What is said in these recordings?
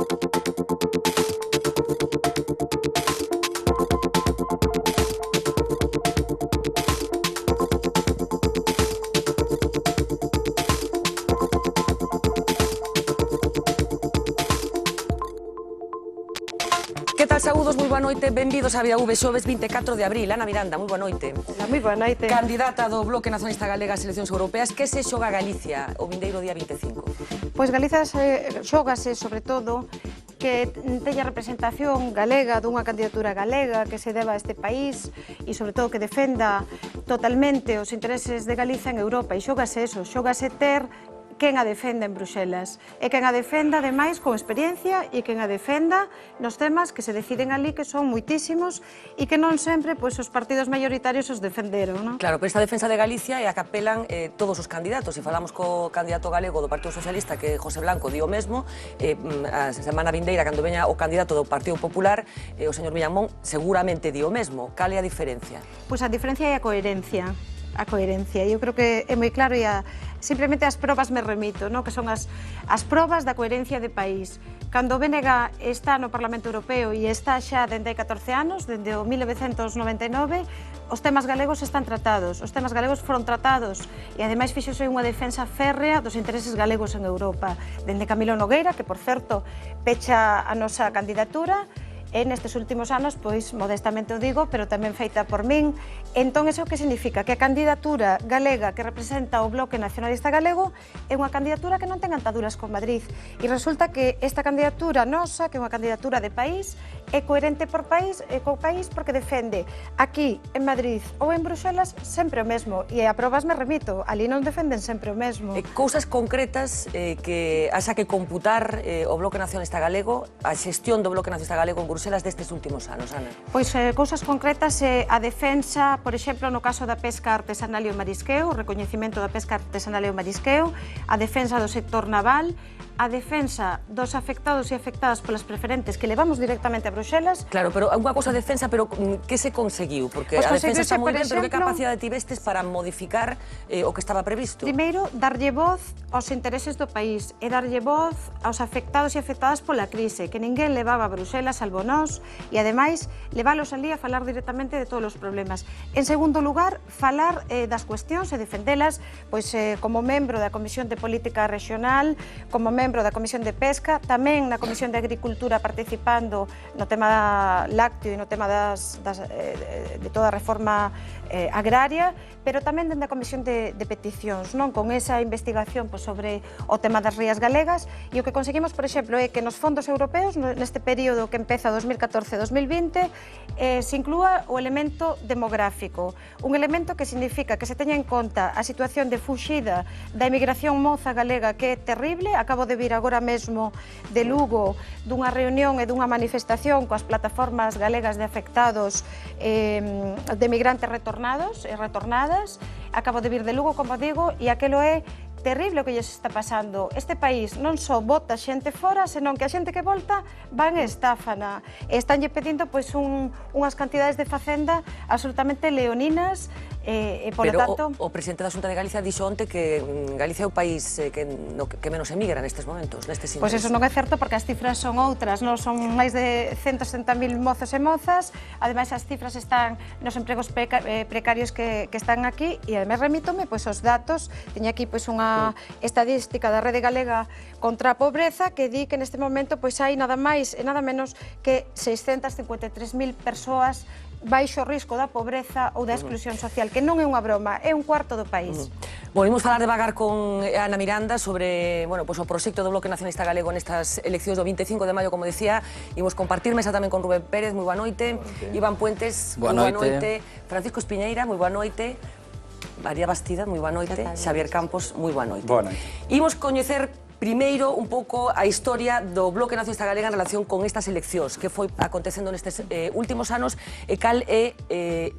Que tal, saúdos, moi boa noite, benvidos a VAV, xoves 24 de abril. Ana Miranda, moi boa noite. Hola, moi boa noite. Candidata do Bloque Nacionalista Galega ás eleccións europeas, que se xoga Galicia o vindeiro día 25? Pois Galicia xógase, sobre todo, que teña representación galega dunha candidatura galega que se deba a este país e, sobre todo, que defenda totalmente os intereses de Galicia en Europa. E xógase eso, xógase ter quen a defenda en Bruxelas e quen a defenda, ademais, con experiencia e quen a defenda nos temas que se deciden ali, que son moitísimos e que non sempre os partidos maioritarios os defenderon, non? Claro, pero esta defensa de Galicia é a que apelan todos os candidatos. E falamos co candidato galego do Partido Socialista, que José Blanco, di o mesmo. A semana vindeira, cando veña o candidato do Partido Popular, o señor Millamón, seguramente di o mesmo. Cal é a diferencia? Pois a diferencia é a coherencia. A coherencia. Eu creo que é moi claro e simplemente as probas me remito, que son as probas da coherencia de país. Cando o BNG está no Parlamento Europeo e está xa dende hai 14 anos, dende o 1999, os temas galegos están tratados, os temas galegos foron tratados e ademais fixose unha defensa férrea dos intereses galegos en Europa. Dende Camilo Nogueira, que por certo pecha a nosa candidatura, e nestes últimos anos, pois, modestamente o digo, pero tamén feita por min. Entón, iso que significa? Que a candidatura galega que representa o Bloque Nacionalista Galego é unha candidatura que non ten ataduras con Madrid. E resulta que esta candidatura nosa, que é unha candidatura de país, é coherente por país, e co país porque defende aquí, en Madrid ou en Bruxelas, sempre o mesmo. E a probas me remito, ali non defenden sempre o mesmo. Cousas concretas que haxa que computar o Bloque Nacionalista Galego, a xestión do Bloque Nacionalista Galego en Bruxelas destes últimos anos, Ana? Pois cousas concretas é a defensa, por exemplo, no caso da pesca artesanal e o marisqueo, o recoñecimento da pesca artesanal e o marisqueo, a defensa do sector naval, a defensa dos afectados e afectadas polas preferentes que levamos directamente a Bruxelas. Claro, pero unha cousa de defensa, pero que se conseguiu? Porque a defensa está moi ben, pero que capacidade tivestes para modificar o que estaba previsto? Primeiro, darlle voz aos intereses do país e darlle voz aos afectados e afectadas pola crise, que ninguén levaba a Bruxelas, salvo nós, e ademais leválos ali a falar directamente de todos os problemas. En segundo lugar, falar das cuestións e defendelas, pois como membro da Comisión de Política Regional, como membro da Comisión de Pesca, tamén na Comisión de Agricultura participando no tema lácteo e no tema de toda a reforma agraria, pero tamén dentro da Comisión de Peticións, con esa investigación sobre o tema das rías galegas, e o que conseguimos, por exemplo, é que nos fondos europeos, neste período que empeza 2014-2020, se inclúa o elemento demográfico, un elemento que significa que se teña en conta a situación de fuxida da emigración moza galega, que é terrible. Acabo de vir agora mesmo de Lugo dunha reunión e dunha manifestación coas plataformas galegas de afectados de emigrantes retornados e retornadas. Acabo de vir de Lugo, como digo, e aquelo é terrible o que lles está pasando. Este país non só bota xente fora, senón que a xente que volta van e estáfana. E estánlle pedindo unhas cantidades de facenda absolutamente leoninas. Pero o presidente da Xunta de Galicia dixo onte que Galicia é o país que menos emigra nestes momentos, nestes intereses. Pois iso non é certo, porque as cifras son outras, non son máis de 160.000 mozos e mozas. Ademais, as cifras están nos empregos precarios que están aquí, e ademais remítome aos datos. Teño aquí unha estadística da Rede Galega contra a Pobreza que di que neste momento hai nada máis e nada menos que 653.000 persoas baixo risco da pobreza ou da exclusión social, que non é unha broma, é un cuarto do país. Imos falar devagar con Ana Miranda sobre o proxecto do Bloque Nacionalista Galego nestas eleccións do 25 de maio, como decía. Imos compartir mesa tamén con Rubén Pérez, moi boa noite. Iván Puentes, moi boa noite. Francisco Espiñeira, moi boa noite. María Bastida, moi boa noite. Xavier Campos, moi boa noite. Boa noite. Imos coñecer primeiro un pouco a historia do Bloque Nacionalista Galega en relación con estas eleccións que foi acontecendo nestes últimos anos, e cal é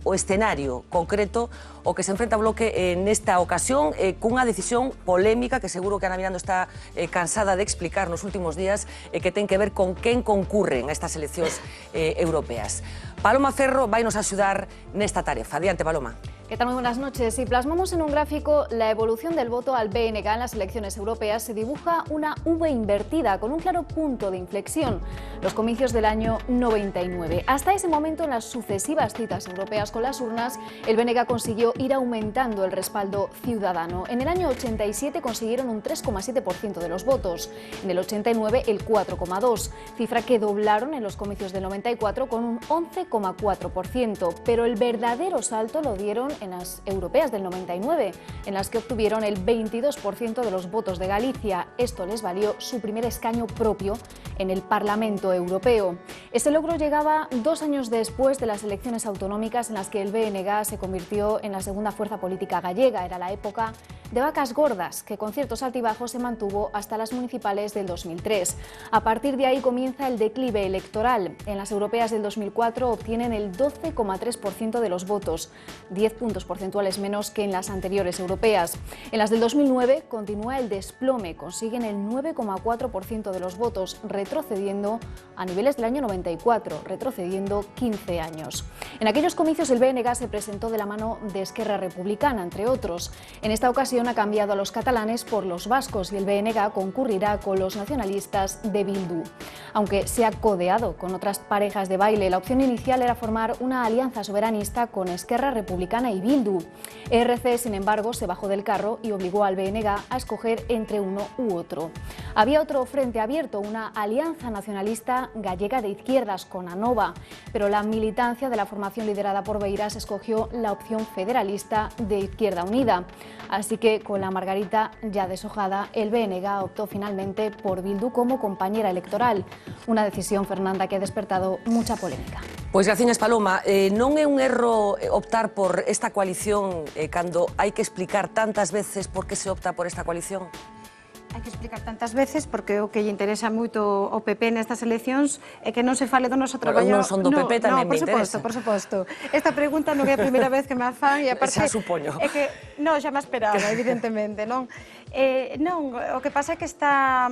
o escenario concreto o que se enfrenta o Bloque nesta ocasión, cunha decisión polémica que seguro que Ana Miranda está cansada de explicar nos últimos días, que ten que ver con quen concurren a estas eleccións europeas. Paloma Ferro vai nos axudar nesta tarefa. Adiante, Paloma. ¿Qué tal? Muy buenas noches. Si plasmamos en un gráfico la evolución del voto al BNG en las elecciones europeas, se dibuja una V invertida con un claro punto de inflexión, los comicios del año 99. Hasta ese momento, en las sucesivas citas europeas con las urnas, el BNG consiguió ir aumentando el respaldo ciudadano. En el año 87 consiguieron un 3,7% de los votos, en el 89 el 4,2%, cifra que doblaron en los comicios del 94 con un 11,4%, pero el verdadero salto lo dieron en las europeas del 99, en las que obtuvieron el 22% de los votos de Galicia. Esto les valió su primer escaño propio en el Parlamento Europeo. Ese logro llegaba 2 años después de las elecciones autonómicas en las que el BNG se convirtió en la segunda fuerza política gallega. Era la época de vacas gordas, que con ciertos altibajos se mantuvo hasta las municipales del 2003. A partir de ahí comienza el declive electoral. En las europeas del 2004 obtienen el 12,3% de los votos, 10 puntos porcentuales menos que en las anteriores europeas. En las del 2009 continúa el desplome, consiguen el 9,4% de los votos, retrocediendo a niveles del año 94, retrocediendo 15 años. En aquellos comicios el BNG se presentó de la mano de Esquerra Republicana, entre otros. En esta ocasión ha cambiado a los catalanes por los vascos y el BNG concurrirá con los nacionalistas de Bildu. Aunque se ha codeado con otras parejas de baile, la opción inicial era formar una alianza soberanista con Esquerra Republicana y Bildu. ERC, sin embargo, se bajó del carro y obligó al BNG a escoger entre uno u otro. Había otro frente abierto, una alianza nacionalista gallega de izquierdas con ANOVA, pero la militancia de la formación liderada por Beiras escogió la opción federalista de Izquierda Unida. Así que, con la margarita ya deshojada, el BNG optó finalmente por Bildu como compañera electoral. Una decisión, Fernanda, que ha despertado mucha polémica. Pois, graciñas, Paloma, non é un erro optar por esta coalición cando hai que explicar tantas veces por que se opta por esta coalición? Hai que explicar tantas veces porque o que lle interesa moito ao PP nestas eleccións é que non se fale do noso traballo. Non son do PP, tamén me interesa. Por suposto. Esta pregunta non é a primeira vez que me a fan e aparte... Xa supoño. É que, non, xa me esperaba, evidentemente, non? Non, o que pasa é que esta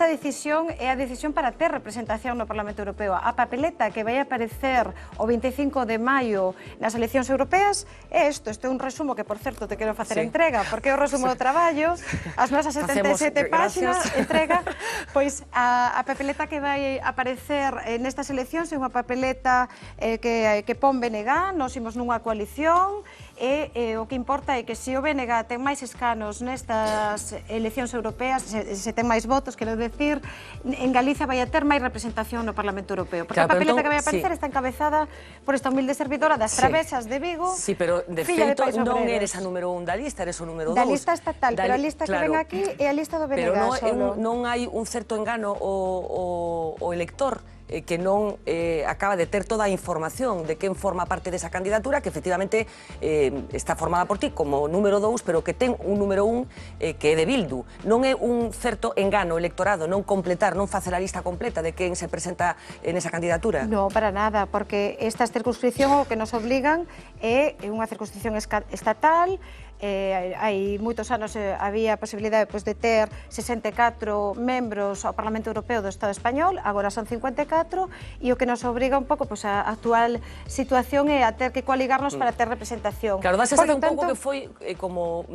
decisión é a decisión para ter representación no Parlamento Europeo. A papeleta que vai aparecer o 25 de maio nas eleccións europeas é isto. Isto é un resumo que, por certo, te quero facer entrega, porque é o resumo do traballo, as nosas 77 páxinas, entrega, pois a papeleta que vai aparecer nestas eleccións é unha papeleta que pon BNG, nós imos nunha coalición, e o que importa é que se o BNG ten máis escanos nestas eleccións europeas, se ten máis votos, quero decir, en Galicia vai a ter máis representación no Parlamento Europeo. Porque a papeleta que vai aparecer está encabezada por esta humilde servidora das Travesas de Vigo. Sí, pero de feito non eres a número 1 da lista, eres o número 2. Da lista estatal, pero a lista que ven aquí é a lista do BNG. Pero non hai un certo engano o elector que non acaba de ter toda a información de quen forma parte desa candidatura, que efectivamente está formada por ti como número 2, pero que ten un número 1 que é de Bildu. Non é un certo engano electorado non completar, non facer a lista completa de quen se presenta nesa candidatura? Non, para nada, porque esta circunscripción o que nos obligan é unha circunscripción estatal. Hai moitos anos había a posibilidade de ter 64 membros ao Parlamento Europeo do Estado Español, agora son 54, e o que nos obriga un pouco a actual situación é a ter que coaligarnos para ter representación. Claro, dá sensación un pouco que foi como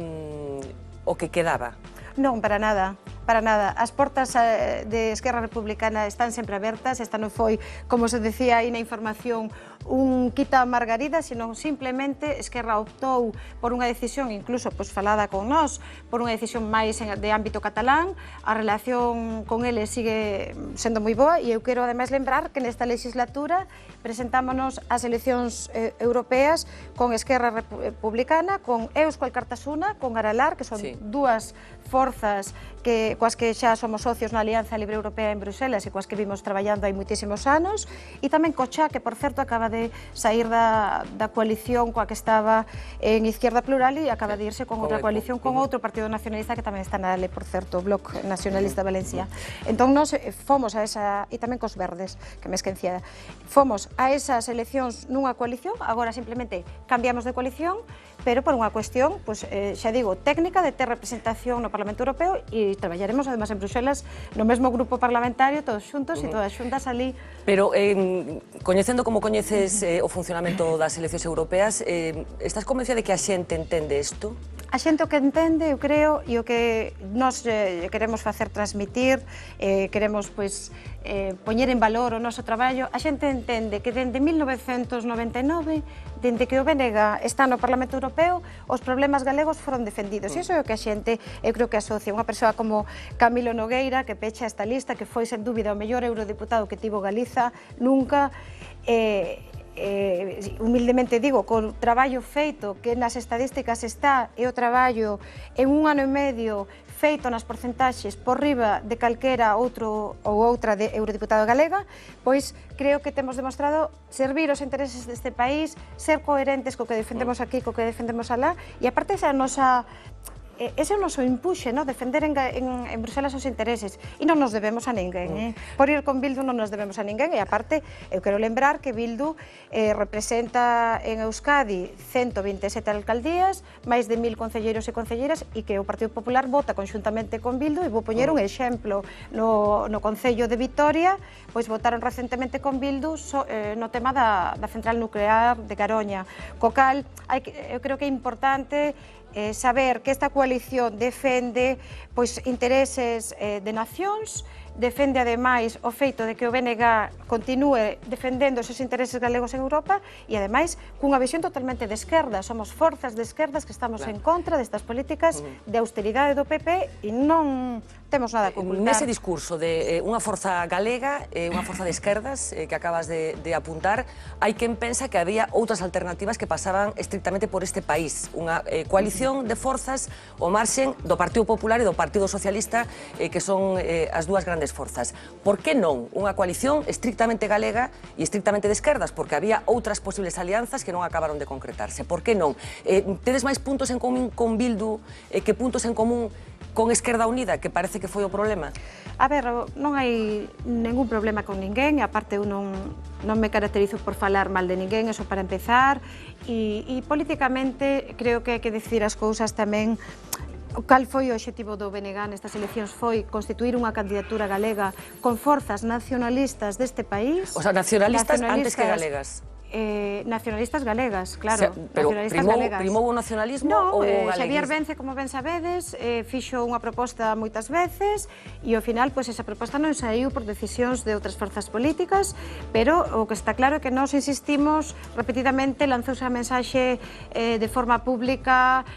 o que quedaba. Non, para nada. Para nada. As portas de Esquerra Republicana están sempre abertas. Esta non foi, como se decía aí na información, un quita margarida, senón simplemente Esquerra optou por unha decisión, incluso falada con nós, por unha decisión máis de ámbito catalán. A relación con eles sigue sendo moi boa e eu quero ademais lembrar que nesta legislatura presentámonos ás eleccións europeas con Esquerra Republicana, con Eusko Alkartasuna, con Aralar, que son dúas forzas coas que xa somos socios na Alianza Libre Europea en Bruselas e coas que vimos traballando hai moitísimos anos, e tamén COCHA, que por certo acaba de sair da coalición coa que estaba en Izquierda Plural e acaba de irse con outra coalición con outro partido nacionalista que tamén está na lei, por certo, Bloc Nacionalista Valencia. Entón, nos fomos a esa, e tamén cos verdes, que me esquenciada, fomos a esas eleccións nunha coalición, agora simplemente cambiamos de coalición, pero por unha cuestión, xa digo, técnica de ter representación no Parlamento Europeo e traballar traballaremos además en Bruxelas no mesmo grupo parlamentario, todos xuntos e todas xuntas ali. Pero, coñecendo como coñeces o funcionamento das eleccións europeas, estás convencida de que a xente entende isto? A xente o que entende, eu creo, e o que nós queremos facer transmitir, queremos poñer en valor o noso traballo, a xente entende que dende 1999, dende que o BNG está no Parlamento Europeo, os problemas galegos foron defendidos. E iso é o que a xente, eu creo que asocia. Unha persoa como Camilo Nogueira, que pecha esta lista, que foi, sen dúbida, o mellor eurodiputado que tivo Galiza nunca, humildemente digo, con traballo feito que nas estadísticas está, e o traballo en un ano e medio feito nas porcentaxes por riba de calquera outro ou outra de eurodiputada galega, pois creo que temos demostrado servir os intereses deste país, ser coherentes co que defendemos aquí, co que defendemos alá, e aparte ese é o noso impuxe, defender en Bruxelas os intereses, e non nos debemos a ninguén. Por ir con Bildu non nos debemos a ninguén, e aparte, eu quero lembrar que Bildu representa en Euskadi 127 alcaldías, máis de 1000 concelleiros e concelleiras, e que o Partido Popular vota conxuntamente con Bildu, e vou poñer un exemplo. No Concello de Vitoria, pois votaron recentemente con Bildu no tema da central nuclear de Garoña, co cal eu creo que é importante saber que esta coalición defende intereses de nacións, defende ademais o feito de que o BNG continúe defendendo esos intereses galegos en Europa e ademais cunha visión totalmente de esquerda. Somos forzas de esquerdas que estamos en contra destas políticas de austeridade do PP e non temos nada que ocultar. Nese discurso de unha forza galega, unha forza de esquerdas que acabas de apuntar, hai quen pensa que había outras alternativas que pasaban estrictamente por este país. Unha coalición de forzas ao marxen do Partido Popular e do Partido Socialista, que son as dúas grandes forzas. Por que non unha coalición estrictamente galega e estrictamente de esquerdas? Porque había outras posibles alianzas que non acabaron de concretarse. Por que non? Tedes máis puntos en común con Bildu que puntos en común con Esquerda Unida, que parece que foi o problema? A ver, non hai ningún problema con ninguén, e aparte eu non me caracterizo por falar mal de ninguén, eso para empezar, e políticamente creo que hai que decir as cousas tamén. Cal foi o obxectivo do BNG nestas eleccións? Foi constituir unha candidatura galega con forzas nacionalistas deste país. O sea, nacionalistas antes que galegas. Nacionalistas galegas, claro. Pero primou o nacionalismo ou o galeguismo? Xavier Vence, como ben sabedes, fixo unha proposta moitas veces e ao final esa proposta non saiu por decisións de outras forzas políticas, pero o que está claro é que nós insistimos repetidamente, lanzouse a mensaxe de forma pública,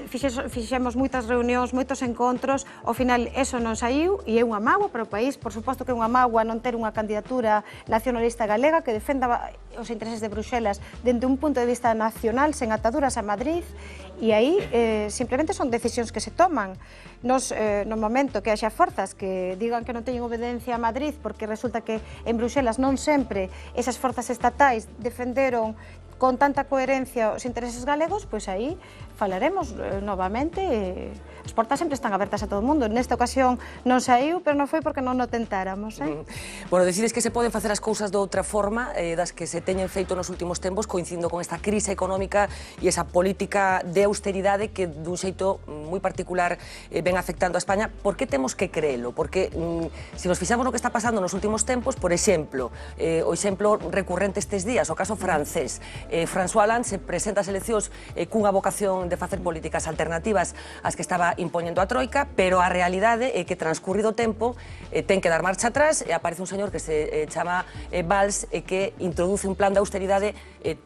fixemos moitas reunións, moitos encontros, ao final eso non saiu e é unha mágoa para o país. Por suposto que é unha mágoa non ter unha candidatura nacionalista galega que defenda os intereses de Bruxelas dende un punto de vista nacional, sen ataduras a Madrid, e aí simplemente son decisións que se toman. Nos, no momento que haxa forzas que digan que non teñen obedencia a Madrid porque resulta que en Bruxelas non sempre esas forzas estatais defenderon con tanta coherencia os intereses galegos, pois aí falaremos novamente. As portas sempre están abertas a todo o mundo. Nesta ocasión non saiu, pero non foi porque non o tentáramos. Bueno, decides que se poden facer as cousas de outra forma das que se teñen feito nos últimos tempos, coincidindo con esta crise económica e esa política de austeridade que dun xeito moi particular ven afectando a España. Por que temos que creelo? Porque se nos fixamos no que está pasando nos últimos tempos, por exemplo, o exemplo recurrente estes días, o caso francés. François Hollande se presenta ás eleccións cunha vocación de facer políticas alternativas ás que estaba impoñendo a Troika, pero a realidade é que transcurrido o tempo ten que dar marcha atrás e aparece un señor que se chama Valls e que introduce un plan de austeridade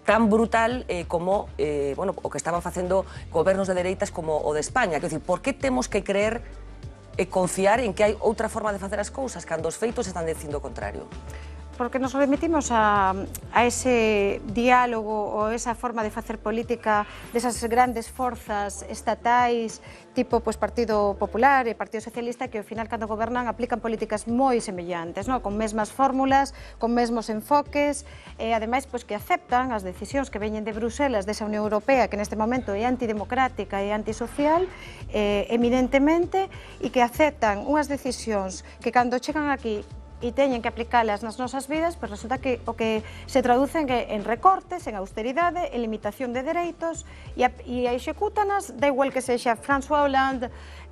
tan brutal como o que estaban facendo gobernos de dereitas como o de España. Quer dizer, por que temos que creer e confiar en que hai outra forma de facer as cousas cando os feitos están dicindo o contrario? Porque nos remitimos a ese diálogo ou esa forma de facer política desas grandes forzas estatais tipo Partido Popular e Partido Socialista que ao final cando gobernan aplican políticas moi semellantes, con mesmas fórmulas, con mesmos enfoques e ademais que aceptan as decisións que veñen de Bruxelas desa Unión Europea que neste momento é antidemocrática e antisocial evidentemente e que aceptan unhas decisións que cando chegan aquí e teñen que aplicalas nas nosas vidas, pois resulta que o que se traducen en recortes, en austeridade, en limitación de dereitos e execútanas, da igual que sexa François Hollande,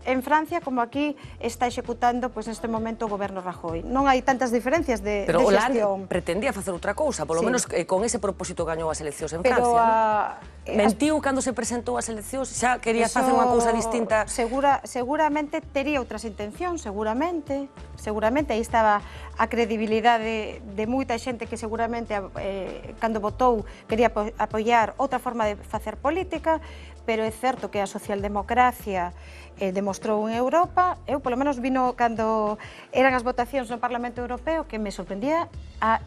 en Francia como aquí está executando pois neste momento o goberno Rajoy. Non hai tantas diferencias de Pero xestión. Hollande pretendía facer outra cousa, polo menos con ese propósito gañou as eleccións en Pero Francia. Mentiu cando se presentou ás eleccións, xa quería facer unha cousa distinta. Seguramente tería outras intencións, seguramente, aí estaba a credibilidade de moita xente que seguramente cando votou quería apoiar outra forma de facer política, pero é certo que a socialdemocracia demostrou en Europa. Eu, polo menos, vino cando eran as votacións no Parlamento Europeo que me sorprendía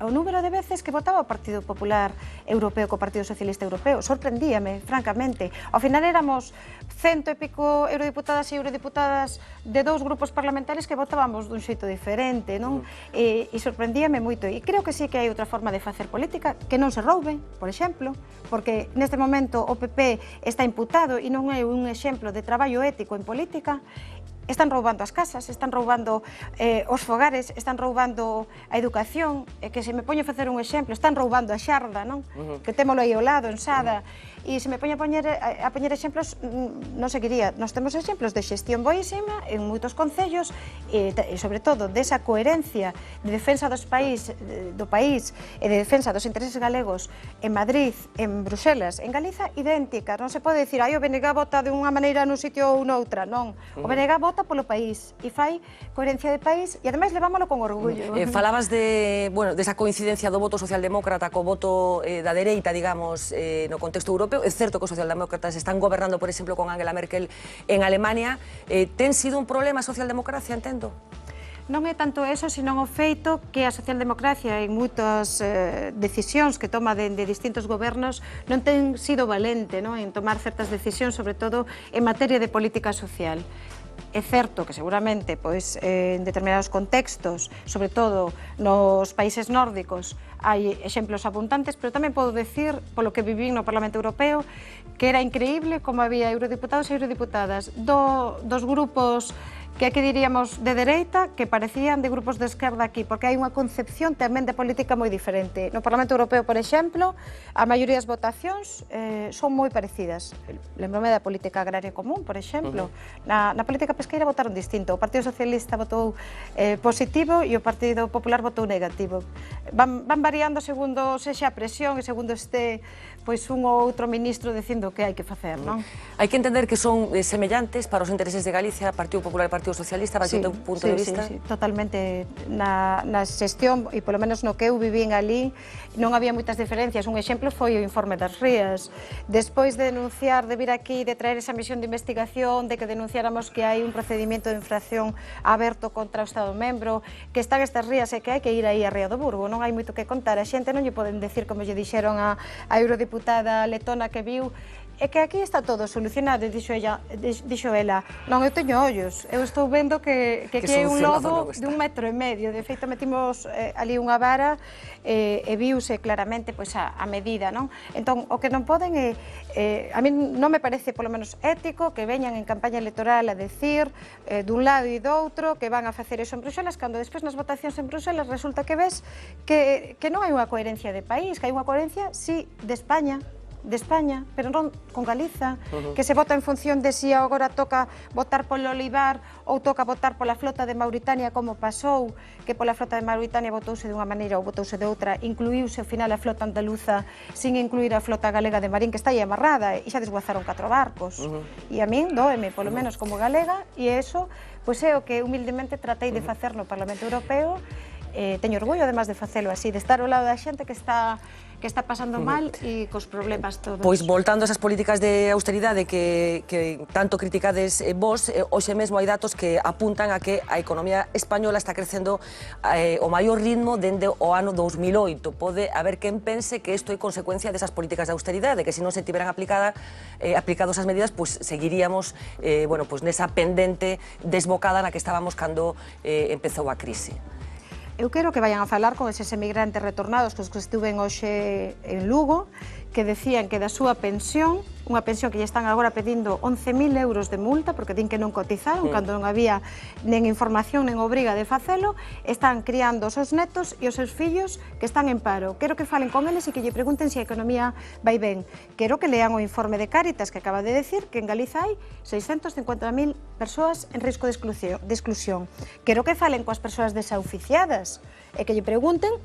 o número de veces que votaba o Partido Popular Europeo co Partido Socialista Europeo. Sorprendíame, francamente. Ao final éramos 100 e pico eurodiputadas e eurodiputadas de dous grupos parlamentarios que votábamos dun xeito diferente, non? E sorprendíame moito. E creo que sí que hai outra forma de facer política, que non se roube, por exemplo, porque neste momento o PP está imputado e non é un exemplo de traballo ético en política. Están roubando as casas, están roubando os fogares, están roubando a educación, que se me poño a facer un exemplo, están roubando a xarda, non? Que témolo aí ao lado, en Sada, e se me poño a poñer exemplos, non seguiría. Nós temos exemplos de xestión boísima en moitos concellos e sobre todo desa coherencia de defensa do país e de defensa dos intereses galegos en Madrid, en Bruxelas, en Galiza, idéntica. Non se pode dicir, o BNG vota de unha maneira nun sitio ou noutra, non. O BNG vota polo país e fai coherencia de país e ademais levámolo con orgullo. Falabas desa coincidencia do voto socialdemócrata co voto da dereita, digamos, no contexto europeo. É certo que os socialdemócratas están gobernando, por exemplo, con Angela Merkel en Alemania. Ten sido un problema a socialdemocracia, entendo? Non é tanto eso, senón o feito que a socialdemocracia en moitas decisións que toma de distintos gobernos non ten sido valente en tomar certas decisións, sobre todo en materia de política social. É certo que seguramente en determinados contextos, sobre todo nos países nórdicos, hai exemplos abundantes, pero tamén podo decir, polo que vivín no Parlamento Europeo, que era increíble como había eurodiputados e eurodiputadas dos grupos que aquí diríamos de dereita, que parecían de grupos de esquerda aquí, porque hai unha concepción tamén de política moi diferente. No Parlamento Europeo, por exemplo, a maioría das votacións son moi parecidas. Lembrome da política agraria común, por exemplo. Na política pesqueira votaron distinto. O Partido Socialista votou positivo e o Partido Popular votou negativo. Van variando segundo sexa a presión e segundo este un ou outro ministro dicindo que hai que facer, non? Hai que entender que son semellantes para os intereses de Galicia, Partido Popular e Partido Socialista, para o teu punto de vista? Sí, totalmente. Na xestión, e polo menos no que eu vivín ali, non había moitas diferencias. Un exemplo foi o informe das Rías. Despois de denunciar, de vir aquí, de traer esa misión de investigación, de que denunciáramos que hai un procedimento de infracción aberto contra o Estado membro, que están estas rías e que hai que ir aí a Ría do Burgo. Non hai moito que contar. A xente non lle poden decir, como lle dixeron a eurodiputada letona que viu, é que aquí está todo solucionado, dixo ela, non, eu teño ollos, eu estou vendo que aquí hai un lodo de 1,5 metro. De feito, metimos ali unha vara e viuse claramente a medida, non? Entón, o que non poden é, a mí non me parece, polo menos, ético que veñan en campaña electoral a decir dun lado e do outro que van a facer eso en Bruxelas, cando despois nas votacións en Bruxelas resulta que ves que non hai unha coherencia de país, que hai unha coherencia, sí, de España, pero non con Galiza, que se vota en función de si agora toca votar polo Olivar ou toca votar pola flota de Mauritania, como pasou, que pola flota de Mauritania votouse de unha maneira ou votouse de outra, incluíuse ao final a flota andaluza sin incluir a flota galega de Marín, que está aí amarrada, e xa desguazaron 4 barcos. E a min dóeme, polo menos como galega, e eso é o que humildemente tratei de facer no Parlamento Europeo. Teño orgullo, además de facelo así, de estar ao lado da xente que está pasando mal e cos problemas todos. Pois voltando a esas políticas de austeridade que tanto criticades vos, hoxe mesmo hai datos que apuntan a que a economía española está crecendo o maior ritmo dende o ano 2008. Pode haber quen pense que isto é consecuencia desas políticas de austeridade, que se non se tiveran aplicados as medidas, pois seguiríamos nesa pendente desbocada na que estábamos cando empezou a crise. Eu quero que vayan a falar con eses emigrantes retornados cos que estuven hoxe en Lugo, que decían que da súa pensión unha pensión que lle están agora pedindo 11.000 euros de multa, porque din que non cotizaron, cando non había nen información nen obriga de facelo, están criando os seus netos e os seus fillos que están en paro. Quero que falen con eles e que lle pregunten se a economía vai ben. Quero que lean o informe de Cáritas que acaba de decir que en Galiza hai 650.000 persoas en risco de exclusión. Quero que falen coas persoas desahuciadas e que lle pregunten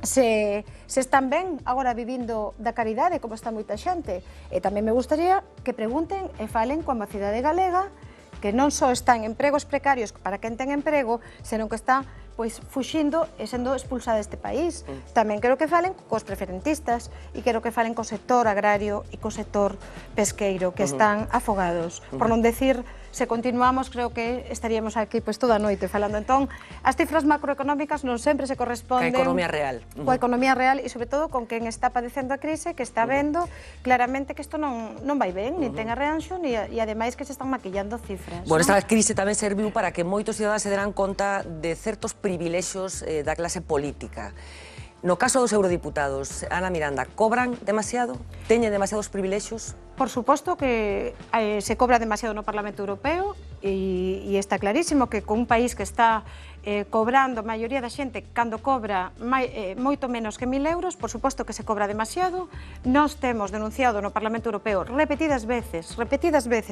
se están ben agora vivindo da caridade, como está moita xente. E tamén me gustaría que pregunten e falen coa mocidade galega, que non só está en empregos precarios para quen ten emprego, senón que está fuxindo e sendo expulsada deste país. Tamén quero que falen cos preferentistas e quero que falen co sector agrario e co sector pesqueiro, que están afogados. Por non decir, se continuamos, creo que estaríamos aquí toda a noite falando. Entón, as cifras macroeconómicas non sempre se corresponden coa economía real. Coa economía real e, sobre todo, con quen está padecendo a crise, que está vendo claramente que isto non vai ben, nin ten arranxo, e ademais que se están maquillando cifras. Bueno, esta crise tamén serviu para que moitos cidadanos se deran conta de certos privilexios da clase política. No caso dos eurodiputados, Ana Miranda, cobran demasiado? Teñen demasiados privilexios? Por suposto que se cobra demasiado no Parlamento Europeo e está clarísimo que con un país que está cobrando, a maioría da xente, cando cobra moito menos que 1.000 euros, por suposto que se cobra demasiado. Nós temos denunciado no Parlamento Europeo repetidas veces,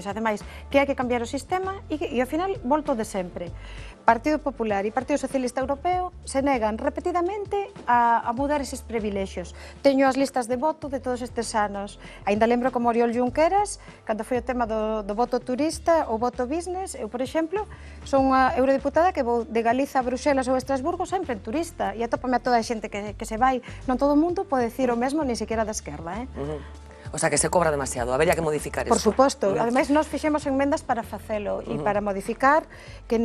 ademais, que hai que cambiar o sistema e ao final volto de sempre. Partido Popular e Partido Socialista Europeo se negan repetidamente a mudar eses privilexios. Teño as listas de voto de todos estes anos. Ainda lembro como Oriol Junqueras, cando foi o tema do voto turista ou voto business. Eu, por exemplo, son unha eurodiputada que vou de Galiza a Bruxelas ou Estrasburgo sempre en turista e atópame a toda a xente que se vai. Non todo o mundo pode decir o mesmo, ni sequera da esquerda. O sea, que se cobra demasiado, habería que modificar eso. Por suposto, ademais nós fixemos enmendas para facelo e para modificar que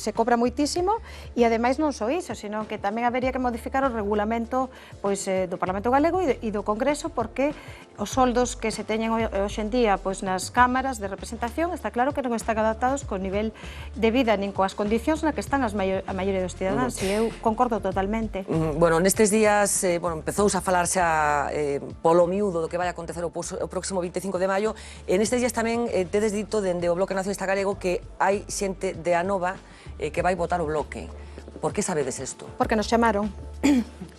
se cobra moitísimo e ademais non só iso, sino que tamén habería que modificar o regulamento do Parlamento Galego e do Congreso, porque os soldos que se teñen hoxe en día nas cámaras de representación está claro que non están adaptados co nivel de vida nin coas condicións na que están a maioría dos cidadáns, e eu concordo totalmente. Bueno, nestes días empezouse a falar xa polo miúdo do que vai acontecer o próximo 25 de maio. En estes días tamén tedes dito dende o Bloque Nacionalista Galego que hai xente de Anova que vai votar o Bloque. Por que sabedes isto? Porque nos chamaron.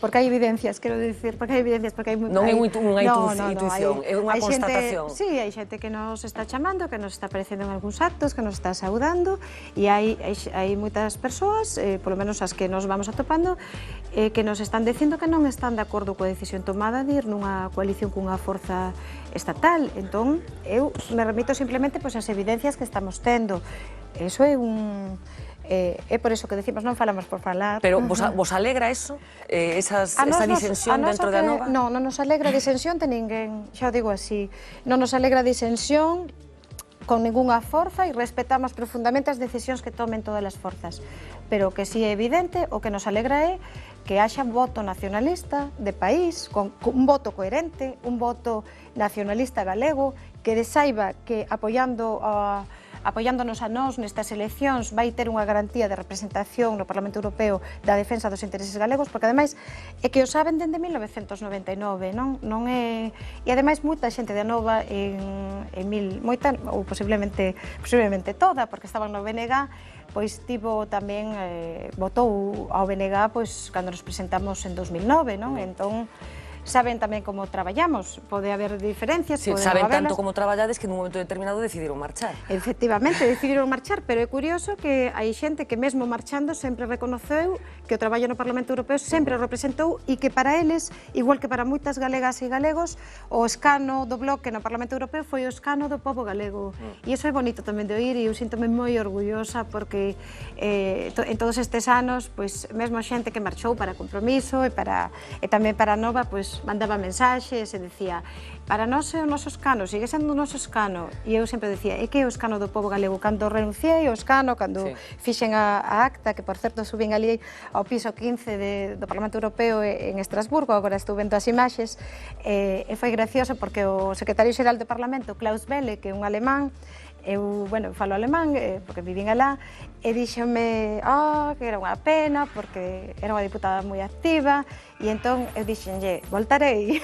Porque hai evidencias, quero dicir, porque hai evidencias, porque hai... Non é unha intuición, é unha constatación. Sí, hai xente que nos está chamando, que nos está aparecendo en algúns actos, que nos está saudando, e hai moitas persoas, polo menos as que nos vamos atopando, que nos están dicindo que non están de acordo coa decisión tomada de ir nunha coalición cunha forza estatal. Entón, eu me remito simplemente ás evidencias que estamos tendo. Eso é é por eso que decimos, non falamos por falar. Pero vos alegra eso? Esa disensión dentro de Anova? Non nos alegra a disensión de ninguén, xa o digo así. Non nos alegra a disensión con ningunha forza e respetamos profundamente as decisións que tomen todas as forzas. Pero que si é evidente, o que nos alegra é que haxa un voto nacionalista de país, con un voto coherente, un voto nacionalista galego, que saiba que apoiándonos a nós nestas eleccións vai ter unha garantía de representación no Parlamento Europeo da defensa dos intereses galegos, porque ademais é que o saben dende 1999, non é... E ademais moita xente de Anova moita, ou posiblemente toda, porque estaban no BNG, pois tivo tamén, votou ao BNG cando nos presentamos en 2009, non? Entón, saben tamén como traballamos, pode haber diferencias, sí, saben tanto como traballades que nun momento determinado decidiron marchar. Efectivamente, decidiron marchar, pero é curioso que hai xente que mesmo marchando sempre reconoceu que o traballo no Parlamento Europeo sempre o representou e que para eles, igual que para moitas galegas e galegos, o escano do Bloque no Parlamento Europeo foi o escano do pobo galego. E iso é bonito tamén de oír e eu síntome moi orgullosa porque en todos estes anos, mesmo xente que marchou para Compromiso e tamén para Anova, mandaba mensaxes e decía, para nós é o noso escano, sigue sendo o noso escano. E eu sempre decía, é que é o escano do pobo galego. Cando renunciei ao escano, cando fixen a acta, que por certo subín ali ao piso 15 do Parlamento Europeo en Estrasburgo, agora estou vendo as imaxes, e foi gracioso porque o secretario xeral do Parlamento, Klaus Welle, que é un alemán, eu, bueno, falo alemán, porque vivín alá, e díxome que era unha pena, porque era unha diputada moi activa, e entón eu dixenlle, voltarei.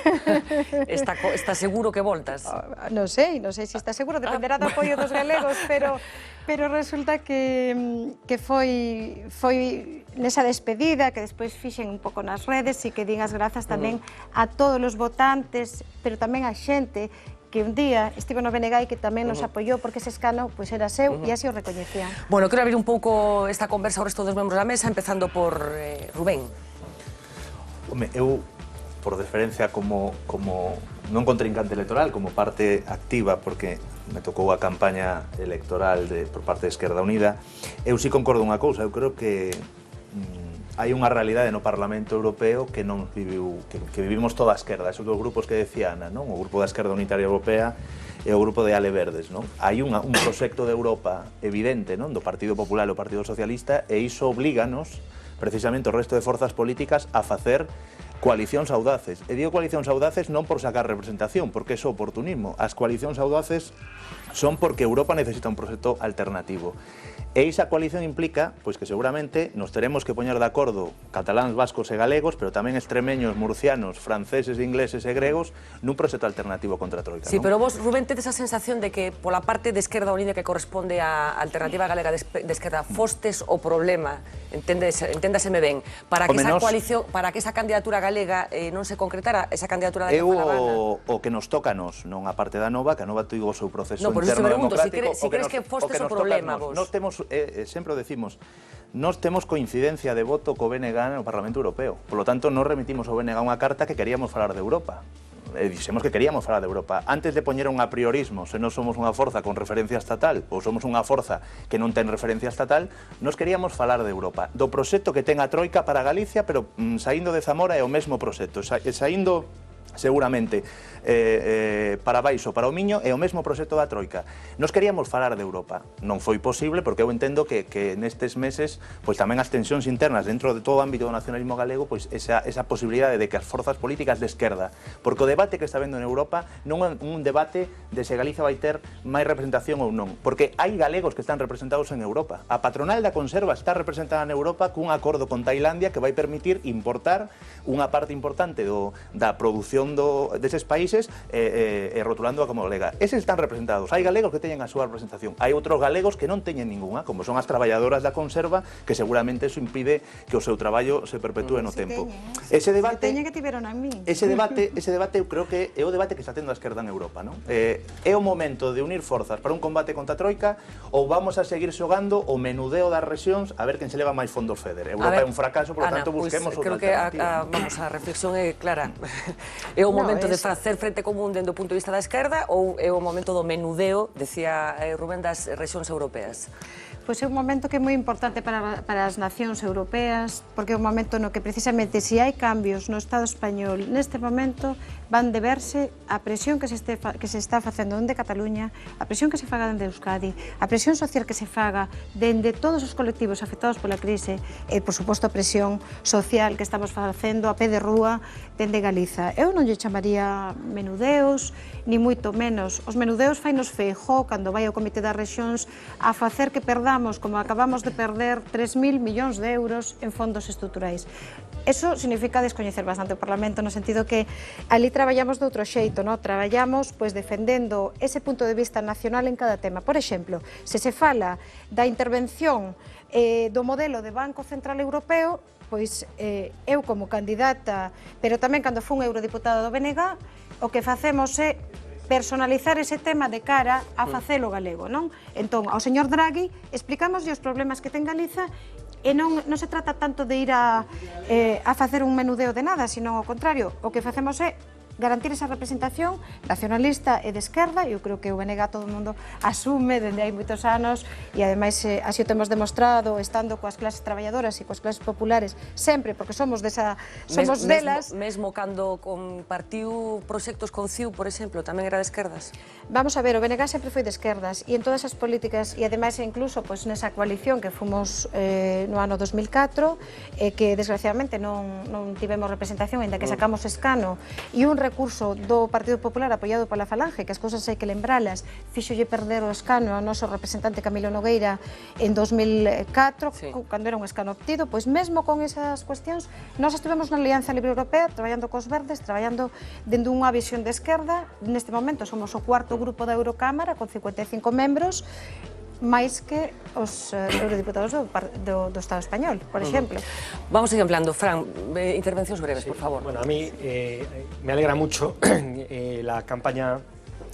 Está seguro que voltas? Non sei se está seguro, dependerá do apoio dos galegos, pero resulta que foi nesa despedida, que despois fixen un pouco nas redes, e que din as grazas tamén a todos os votantes, pero tamén a xente que un día estivo no BNG e que tamén nos apoiou porque ese escano era seu e así o recoñecían. Bueno, quero abrir un pouco esta conversa ao resto dos membros da mesa, empezando por Rubén. Home, eu, por deferencia como non contrincante electoral, como parte activa, porque me tocou a campaña electoral por parte de Esquerda Unida, eu sí concordo unha cousa, eu creo que hai unha realidade no Parlamento Europeo que non viviu, que vivimos toda a esquerda, esos dos grupos que decía Ana, non? O grupo da Esquerda Unitaria Europea e o grupo de Ale Verdes, non? Hai un proxecto de Europa evidente, non? Do Partido Popular e o Partido Socialista, e iso oblíganos, precisamente o resto de forzas políticas, a facer coalicións audaces. E digo coalicións audaces non por sacar representación, porque é oportunismo. As coalicións audaces son porque Europa necesita un proxecto alternativo. E esa coalición implica pois que seguramente nos teremos que poñer de acordo cataláns, vascos e galegos, pero tamén extremeños, murcianos, franceses, ingleses e gregos nun proxecto alternativo contra a Troika. Sí, non? pero vos, Rubén, tedes a sensación de que pola parte de Esquerda Unida que corresponde á Alternativa Galega de Esquerda fostes o problema, enténdaseme ben, para que esa coalición, para que esa candidatura galega non se concretara, esa candidatura da que falaba Ana? O que nos toca a nos, non a parte da Nova, que a Nova tivo o seu proceso No, por iso te interno pregunto, democrático. si crees que fostes o problema vos. Nos temos, sempre o decimos, nós temos coincidencia de voto co BNG no Parlamento Europeo. Por lo tanto, nos remitimos ao BNG unha carta que queríamos falar de Europa. Dixemos que queríamos falar de Europa. Antes de poñer un apriorismo, se non somos unha forza con referencia estatal ou somos unha forza que non ten referencia estatal, nos queríamos falar de Europa. Do proxecto que ten a Troika para Galicia, pero saindo de Zamora é o mesmo proxecto. Saindo seguramente para baixo, para o Miño, é o mesmo proxecto da Troika. Nos queríamos falar de Europa. Non foi posible, porque eu entendo que nestes meses pois tamén as tensións internas dentro de todo o ámbito do nacionalismo galego, pois esa posibilidade de que as forzas políticas de esquerda, porque o debate que está vendo en Europa non é un debate de se Galiza vai ter máis representación ou non, porque hai galegos que están representados en Europa. A patronal da conserva está representada en Europa cun acordo con Tailandia que vai permitir importar unha parte importante da produción deses países e rotulando como galega. Eses están representados. Hai galegos que teñen a súa representación. Hai outros galegos que non teñen ninguna, como son as traballadoras da conserva, que seguramente eso impide que o seu traballo se perpetúe no tempo. Ese debate que tiveron a mí. Ese debate eu creo que é o debate que está tendo a esquerda en Europa, non? É o momento de unir forzas para un combate contra a Troika ou vamos a seguir xogando o menudeo das rexións a ver quen se leva máis fondos FEDER. Europa é un fracaso, por lo tanto busquemos outra alternativa. Vamos, a reflexión é clara. É o momento de facer frente común dentro do punto de vista da esquerda ou é o momento do menudeo, decía Rubén, das rexións europeas? Pois é un momento que é moi importante para as nacións europeas, porque é un momento no que precisamente se hai cambios no Estado español neste momento van deberse a presión que se está facendo dende Cataluña, a presión que se faga dende Euskadi, a presión social que se faga dende todos os colectivos afectados pola crise e, por suposto, a presión social que estamos facendo a pé de rúa dende Galiza. Eu non lle chamaría menudeos, ni moito menos. Os menudeos fainos Feijóo cando vai ao Comité das Rexións a facer que perdamos, como acabamos de perder, 3.000 millóns de euros en fondos estruturais. Eso significa descoñecer bastante o Parlamento no sentido que ali traballamos de outro xeito, no? Traballamos pois defendendo ese punto de vista nacional en cada tema. Por exemplo, se se fala da intervención do modelo de Banco Central Europeo, pois eu como candidata, pero tamén cando fun eurodiputada do BNG, o que facemos é personalizar ese tema de cara a facelo galego, non? Entón, ao señor Draghi explicamos os problemas que ten Galiza e non se trata tanto de ir a facer un menudeo de nada, sino ao contrario, o que facemos é garantir esa representación nacionalista e de esquerda, e eu creo que o BNG todo o mundo asume dende hai moitos anos e ademais así o temos demostrado estando coas clases traballadoras e coas clases populares sempre, porque somos delas. Mesmo cando compartiu proxectos con CIU, por exemplo, tamén era de esquerdas? Vamos a ver, o BNG sempre foi de esquerdas e en todas as políticas, e ademais incluso pois, nesa coalición que fomos no ano 2004, que desgraciadamente non tivemos representación, ainda que sacamos escano, e un recurso do Partido Popular apoiado pola Falange, que as cousas hai que lembralas, fixolle perder o escano ao noso representante Camilo Nogueira en 2004, cando era un escano obtido, pois mesmo con esas cuestións, nós estivemos na Alianza Libre Europea, traballando cos verdes, traballando dende unha visión de esquerda. Neste momento somos o cuarto grupo da Eurocámara con 55 membros, máis que os eurodiputados do Estado español, por exemplo. Vamos ejemplando. Fran, intervencións breves, por favor. Bueno, a mí me alegra mucho la campaña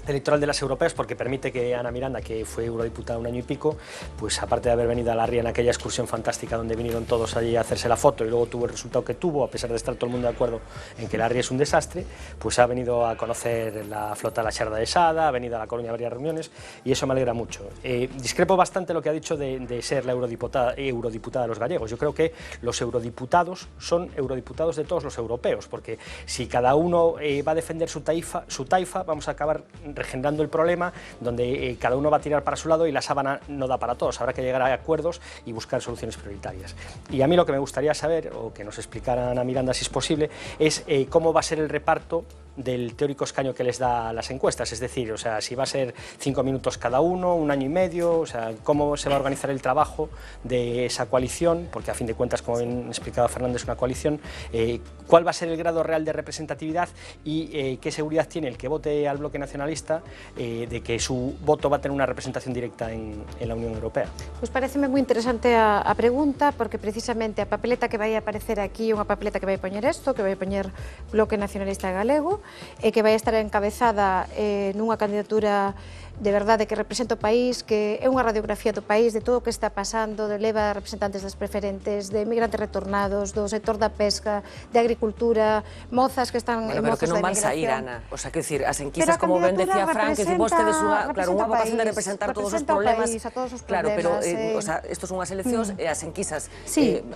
electoral de las europeas porque permite que Ana Miranda, que fue eurodiputada un año y pico, pues aparte de haber venido a la Ría en aquella excursión fantástica donde vinieron todos allí a hacerse la foto y luego tuvo el resultado que tuvo, a pesar de estar todo el mundo de acuerdo en que la Ría es un desastre, pues ha venido a conocer la flota de la Xarda de Sada, ha venido a La Coruña a varias reuniones y eso me alegra mucho. Discrepo bastante lo que ha dicho de ser la eurodiputada de los gallegos. Yo creo que los eurodiputados son eurodiputados de todos los europeos, porque si cada uno va a defender su taifa, vamos a acabar regenerando el problema donde cada uno va a tirar para su lado y la sábana no da para todos. Habrá que llegar a acuerdos y buscar soluciones prioritarias. Y a mí lo que me gustaría saber, o que nos explicara Ana Miranda si es posible, es cómo va a ser el reparto del teórico escaño que les da las encuestas, es decir, o sea, si va a ser 5 minutos cada uno, un año y medio, o sea, cómo se va a organizar el trabajo de esa coalición, porque a fin de cuentas, como bien explicado Fernández, es una coalición, cuál va a ser el grado real de representatividad y qué seguridad tiene el que vote al bloque nacionalista de que su voto va a tener una representación directa en la Unión Europea. Pois pareceme moi interesante a pregunta, porque precisamente a papeleta que vai aparecer aquí é unha papeleta que vai poñer isto, que vai poñer Bloque Nacionalista Galego, e que vai estar encabezada nunha candidatura de verdade que representa o país, que é unha radiografía do país, de todo o que está pasando, de leva representantes das preferentes, de migrantes retornados, do sector da pesca, de agricultura, mozas que están en mozas da emigración. Pero que non van sair, Ana. O sea, que decir, as enquisas, como ben decía Fran, que vos tedes unha vocación de representar todos os problemas. Claro, pero o sea, estos son as eleccións e as enquisas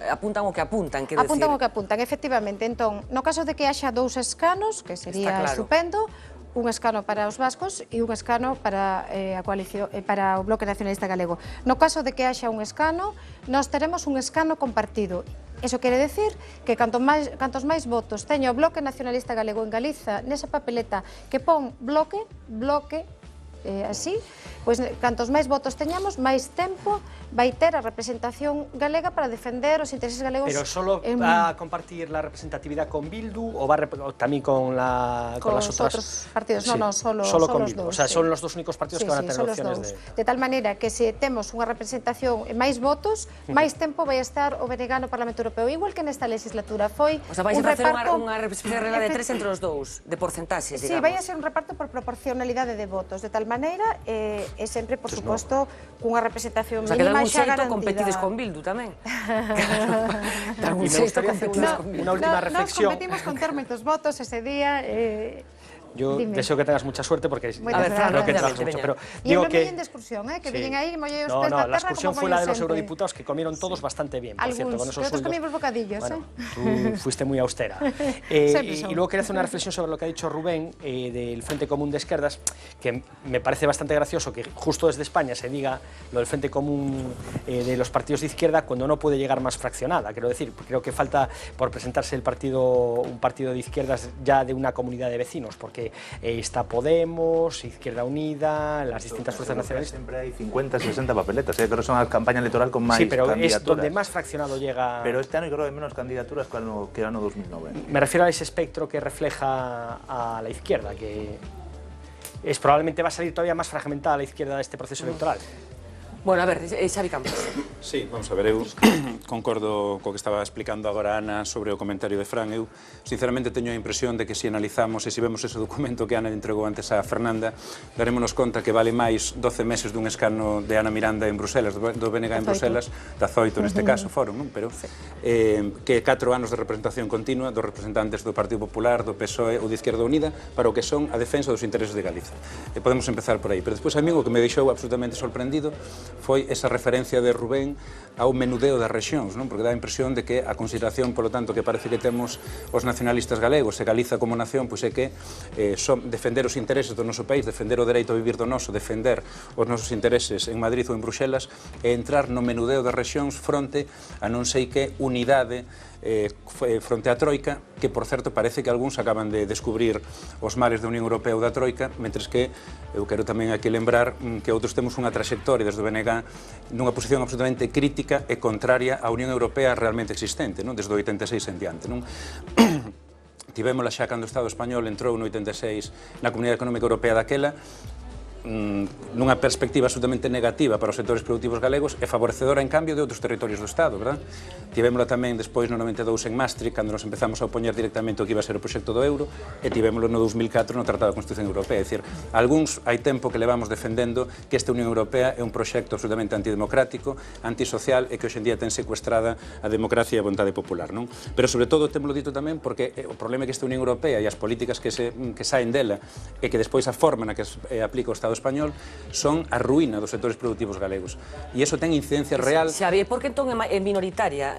apuntan o que apuntan, quero decir. Apuntan o que apuntan, efectivamente. Entón, no caso de que haxa 2 escanos, que sería estupendo, un escano para os vascos e un escano para a coalición, para o Bloque Nacionalista Galego. No caso de que haxa un escano, nós teremos un escano compartido. Eso quere decir que cantos máis votos teña o Bloque Nacionalista Galego en Galiza nesa papeleta que pon bloque, así, pois cantos máis votos teñamos, máis tempo vai ter a representación galega para defender os intereses galegos. Pero solo va a compartir la representatividad con Bildu o va también con las otros partidos? Sí, no, solo con los Bildu. dos. O sea, son los dos únicos partidos que van a tener opciones de tal manera que se temos unha representación e máis votos, máis tempo vai estar o BNG no Parlamento Europeo, igual que nesta legislatura foi un reparto. O sea, vais a facer unha representación de 3 entre os dous, de porcentaxes, digamos. Sí, vai a ser un reparto por proporcionalidade de votos, de tal maneira, e sempre, por suposto, cunha representación mínima xa garantida. Competides con Bildu tamén. Y me gustaría hacer una última reflexión. Nos competimos con ter moitos votos ese día. Yo deseo que tengas mucha suerte porque creo que trabajas mucho. Pero digo que de excursión, que vienen ahí, mollei os pés na terra. La excursión fue la de los eurodiputados que comieron todos bastante bien, por cierto, con esos sueldos. Comimos bocadillos, bueno, tú fuiste muy austera. Y luego quería hacer una reflexión sobre lo que ha dicho Rubén del Frente Común de Izquierdas, que me parece bastante gracioso que justo desde España se diga lo del Frente Común de los partidos de izquierda cuando no puede llegar más fraccionada. Quiero decir, creo que falta por presentarse un partido de izquierdas ya de una comunidad de vecinos, porque está Podemos, Izquierda Unida, las distintas fuerzas nacionalistas. Siempre hay 50, 60 papeletas, creo que son la campaña electoral con más candidaturas. Sí, pero es donde más fraccionado llega... Pero este año creo que hay menos candidaturas que el año 2009. Me refiero a ese espectro que refleja a la izquierda, que probablemente va a salir todavía más fragmentada la izquierda de este proceso electoral. Bueno, a ver, Xavi Campos. Sí, vamos a ver, eu concordo co que estaba explicando agora Ana sobre o comentario de Fran. Eu, sinceramente, teño a impresión de que se analizamos e se vemos ese documento que Ana entregou antes a Fernanda, darémonos conta que vale máis 12 meses dun escano de Ana Miranda en Bruselas, do BNG en Bruselas, da Zoito neste caso, foron, non? Pero que 4 anos de representación continua dos representantes do Partido Popular, do PSOE ou de Izquierda Unida para o que son a defensa dos intereses de Galiza. Podemos empezar por aí, pero despois a mí o que me deixou absolutamente sorprendido foi esa referencia de Rubén ao menudeo das rexións, non? Porque dá a impresión de que a consideración, polo tanto, que parece que temos os nacionalistas galegos e Galiza como nación, pois é que defender os intereses do noso país, defender o dereito a vivir do noso, defender os nosos intereses en Madrid ou en Bruxelas e entrar no menudeo das rexións fronte a non sei que unidade fronte á Troika, que, por certo, parece que algúns acaban de descubrir os males da Unión Europea ou da Troika, mentres que eu quero tamén aquí lembrar que outros temos unha traxectoria desde o BNG nunha posición absolutamente crítica e contraria á Unión Europea realmente existente, non? Desde o 86 en diante, non? Tivémola xa cando o Estado español entrou no 86 na Comunidade Económica Europea daquela, nunha perspectiva absolutamente negativa para os sectores productivos galegos e favorecedora, en cambio, de outros territorios do Estado, verdad? Tivémola tamén despois no 92 en Maastricht, cando nos empezamos a opoñer directamente o que iba a ser o proxecto do euro, e tivémolo no 2004 no Tratado da Constitución Europea. É dicir, algúns hai tempo que levamos defendendo que esta Unión Europea é un proxecto absolutamente antidemocrático, antisocial e que hoxe en día ten secuestrada a democracia e a vontade popular, non? Pero, sobre todo, temolo dito tamén porque o problema é que esta Unión Europea e as políticas que saen dela e que despois a forma na que aplica o Estado español son a ruína dos sectores productivos galegos. E iso ten incidencia real. Xavi, por que entón é minoritaria?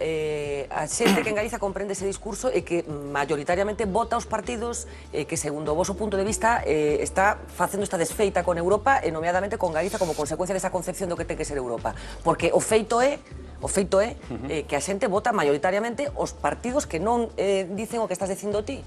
A xente que en Galiza comprende ese discurso e que maioritariamente vota os partidos que, segundo o vosso punto de vista, está facendo esta desfeita con Europa e nomeadamente con Galiza como consecuencia desa concepción do que ten que ser Europa. Porque o feito é que a xente vota maioritariamente os partidos que non dicen o que estás dicindo ti.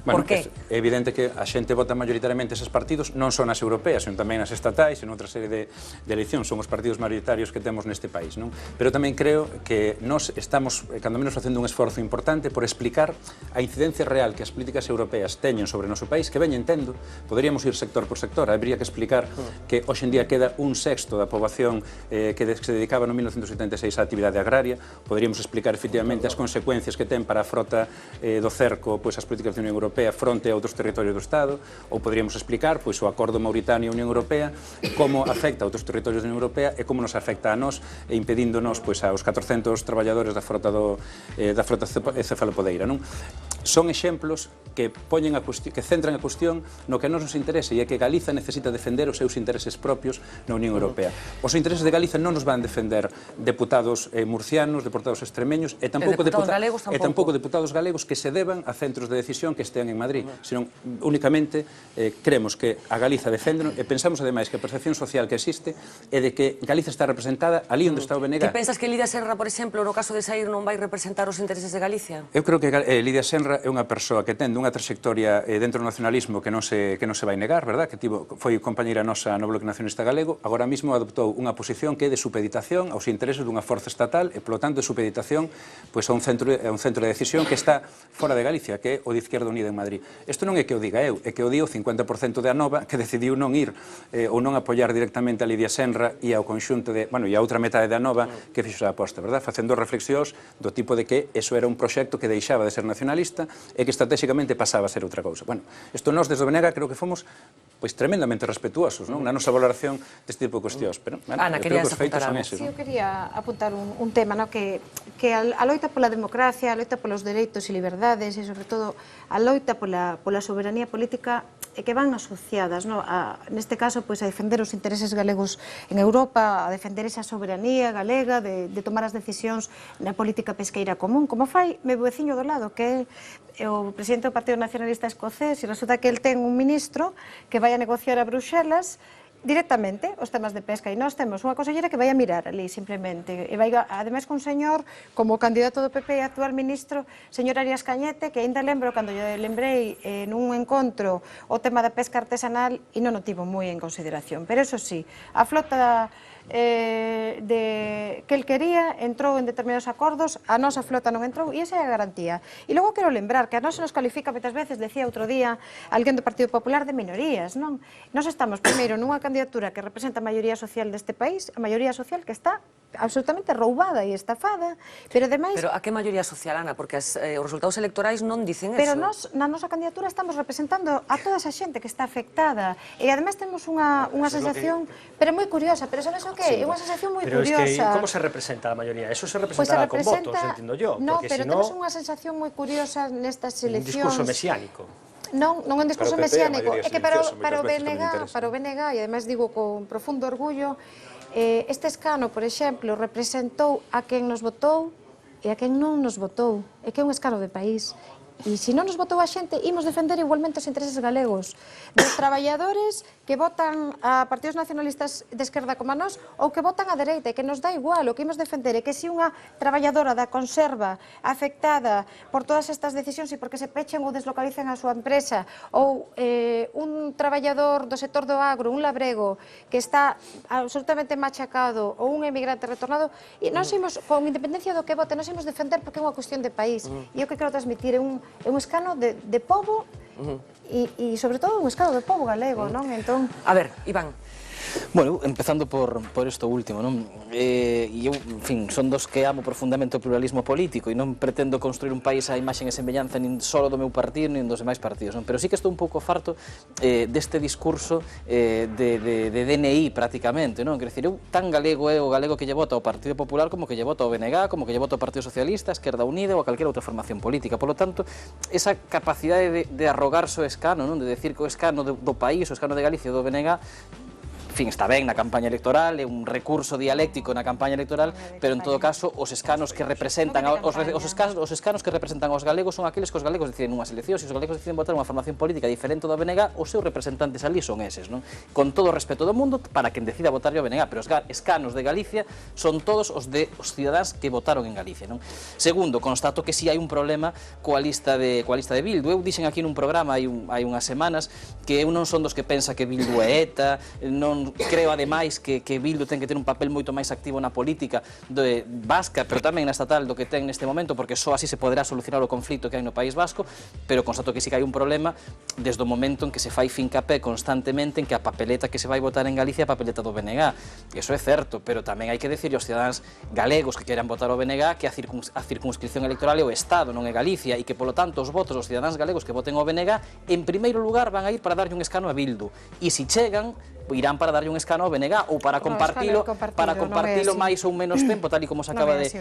Bueno, por que? É evidente que a xente vota maioritariamente eses partidos, non son as europeas, senón tamén as estatais, en outra serie de eleccións, son os partidos maioritarios que temos neste país, non? Pero tamén creo que nós estamos, cando menos, facendo un esforzo importante por explicar a incidencia real que as políticas europeas teñen sobre o noso país, que veñen tendo, poderíamos ir sector por sector, habría que explicar que hoxe en día queda un sexto da poboación que se dedicaba no 1976 á actividade agraria, poderíamos explicar efectivamente as consecuencias que ten para a frota do cerco, pois as políticas da Unión Europea fronte a outros territorios do Estado, ou poderíamos explicar pois o acordo Mauritania-Unión Europea, como afecta a outros territorios da Unión Europea e como nos afecta a nós, e impedíndonos pois aos 400 traballadores da frota cefalopodeira, non? Son exemplos que centran a cuestión no que a nos interesa, e é que Galiza necesita defender os seus intereses propios na Unión Europea. Os intereses de Galiza non nos van defender deputados murcianos, deputados extremeños e tampouco deputados galegos que se deban a centros de decisión que estean en Madrid, senón únicamente creemos que a Galiza defende e pensamos ademais que a percepción social que existe é de que Galiza está representada ali onde está o BNG. Ti pensas que Lidia Senra, por exemplo, no caso de sair non vai representar os intereses de Galicia? Eu creo que Lidia Senra é unha persoa que ten unha trayectoria dentro do nacionalismo que non se vai negar, verdad? Que foi compañeira nosa no Bloque Nacionalista Galego, agora mesmo adoptou unha posición que é de supeditación aos intereses dunha forza estatal e, polo tanto, de supeditación pois a un centro de decisión que está fora de Galicia, que é o de Izquierda Unida en Madrid. Isto non é que o diga eu, é que o di o 50% de Anova, que decidiu non ir ou non apoiar directamente a Lidia Senra e ao conxunto de, bueno, e a outra metade de Anova que fixo a aposta, verdad? Facendo reflexións do tipo de que eso era un proxecto que deixaba de ser nacionalista e que estratégicamente pasaba a ser outra cousa. Bueno, isto nós desde o BNG creo que fomos pois tremendamente respetuosos, non? Na nosa valoración deste tipo de cuestións, pero Ana, creo que os feitos son eses. Sí, eu quería apuntar un tema, no? que a loita pola democracia, a loita polos dereitos e liberdades e, sobre todo, a loita pola soberanía política que van asociadas, no? Neste caso, pois, a defender os intereses galegos en Europa, a defender esa soberanía galega de tomar as decisións na política pesqueira común, como fai meu veciño do lado, que é o presidente do Partido Nacionalista Escocés, e resulta que el ten un ministro que vai a negociar a Bruxelas directamente os temas de pesca, e nós temos unha consellera que vai a mirar ali simplemente, e vai ademais con un señor como candidato do PP e actual ministro, señor Arias Cañete, que ainda lembro cando lle lembrei nun encontro o tema da pesca artesanal e non o tivo moi en consideración, pero eso sí, a flota que el quería entrou en determinados acordos, a nosa flota non entrou e esa é a garantía. E logo quero lembrar que a nosa nos califica moitas veces, decía outro día alguén do Partido Popular, de minorías, non? Nós estamos primeiro nunha candidatura que representa a maioría social deste país, a maioría social que está absolutamente roubada e estafada, pero ademais... Pero a que maioría social, Ana? Porque os resultados electorais non dicen eso. Pero nós, na nosa candidatura, estamos representando a toda esa xente que está afectada, e ademais temos unha sensación, pero moi curiosa, pero sabes o que? É unha sensación moi curiosa. Pero es que, como se representa a maioría? Eso se representará con votos, entiendo yo. No, pero temos unha sensación moi curiosa nestas eleccións. Un discurso mesiánico. Non é un discurso mesiánico, é que para o BNG, e ademais digo con profundo orgullo, este escano, por exemplo, representou a quen nos votou e a quen non nos votou, e que é un escano de país. E se non nos votou a xente, imos defender igualmente os intereses galegos, dos traballadores que votan a partidos nacionalistas de esquerda como a nós, ou que votan a dereita, e que nos dá igual, o que imos defender é que se unha traballadora da conserva afectada por todas estas decisións e porque se pechen ou deslocalicen a súa empresa, ou un traballador do sector do agro, un labrego, que está absolutamente machacado, ou un emigrante retornado, e nós imos, con independencia do que vote, nós imos defender porque é unha cuestión de país. E o que quero transmitir é un escano de pobo e sobre todo un escano de pobo galego, non? Entón... A ver, Iván. Bueno, empezando por isto último, non? E eu, en fin, son dos que amo profundamente o pluralismo político e non pretendo construir un país a imaxe e semellanza nin só do meu partido nin dos demais partidos, non? Pero sí que estou un pouco farto deste discurso de DNI prácticamente, non? Quer dizer, eu tan galego é o galego que lle vota ao Partido Popular como que lle vota ao BNG, como que lle vota ao Partido Socialista, a Esquerda Unida ou a calquera outra formación política. Por lo tanto, esa capacidade de arrogarse o escano, non? De decir que o escano do país, o escano de Galicia do BNG, en fin, está ben na campaña electoral, é un recurso dialéctico na campaña electoral, pero en todo caso os escanos que representan os escanos que representan aos galegos son aqueles que os galegos deciden unhas eleccións, e os galegos deciden votar unha formación política diferente do BNG, os seus representantes ali son eses, non? Con todo o respeto do mundo para quen decida votar o BNG, pero os escanos de Galicia son todos os cidadáns que votaron en Galicia, non? Segundo, constato que si hai un problema coa lista de Bildu. Eu dixen aquí nun programa hai unhas semanas que eu non son dos que pensa que Bildu é ETA, non creo ademais que Bildu ten que ter un papel moito máis activo na política vasca, pero tamén na estatal do que ten neste momento, porque só así se poderá solucionar o conflito que hai no País Vasco, pero constato que sí que hai un problema desde o momento en que se fai fincapé constantemente en que a papeleta que se vai votar en Galicia é a papeleta do BNG. Eso é certo, pero tamén hai que decir aos cidadáns galegos que queran votar o BNG que a circunscripción electoral é o Estado, non é Galicia, e que, polo tanto, os votos dos cidadáns galegos que voten o BNG, en primeiro lugar, van a ir para darlle un escano a Bildu, e se chegan, irán para darlle un escano ao BNG ou para compartilo máis ou menos tempo, tal e como se acaba de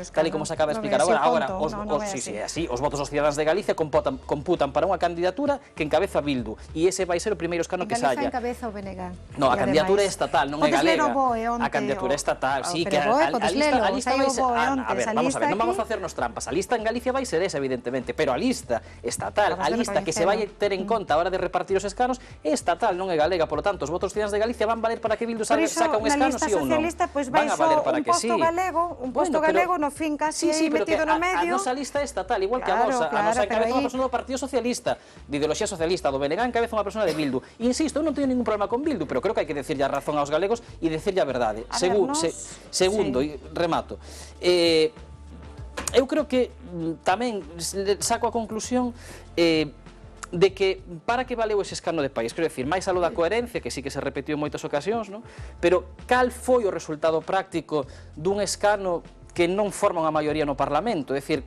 explicar agora. Os votos dos cidadáns de Galicia computan para unha candidatura que encabeza Bildu, e ese vai ser o primeiro escano que saia. Galicia encabeza o BNG. No, a candidatura é estatal, non é galega. A candidatura é estatal, sí, que a lista vai ser... A ver, vamos a ver, non vamos a facernos trampas. A lista en Galicia vai ser esa, evidentemente, pero a lista estatal, a lista que se vai ter en conta a hora de repartir os escanos é estatal, non é galega. Por lo tanto, os votos cidadáns de Galicia van valer para que Bildu saca un escano, sí ou non? Na lista vai só un posto galego no fin casi metido no medio. A nosa lista é estatal, igual que a vosa. A nosa encabeza unha persona do Partido Socialista, de ideoloxía socialista, do BNG encabeza unha persona de Bildu. Insisto, eu non teño ningún problema con Bildu, pero creo que hai que decirlle a razón aos galegos e decirlle a verdade. Segundo, remato, eu creo que tamén saco a conclusión de que para que valeu ese escano de país, quero decir, máis aló da coherencia, que sí que se repetiu en moitas ocasións, non? Pero cal foi o resultado práctico dun escano que non forma unha maioría no Parlamento? É dicir,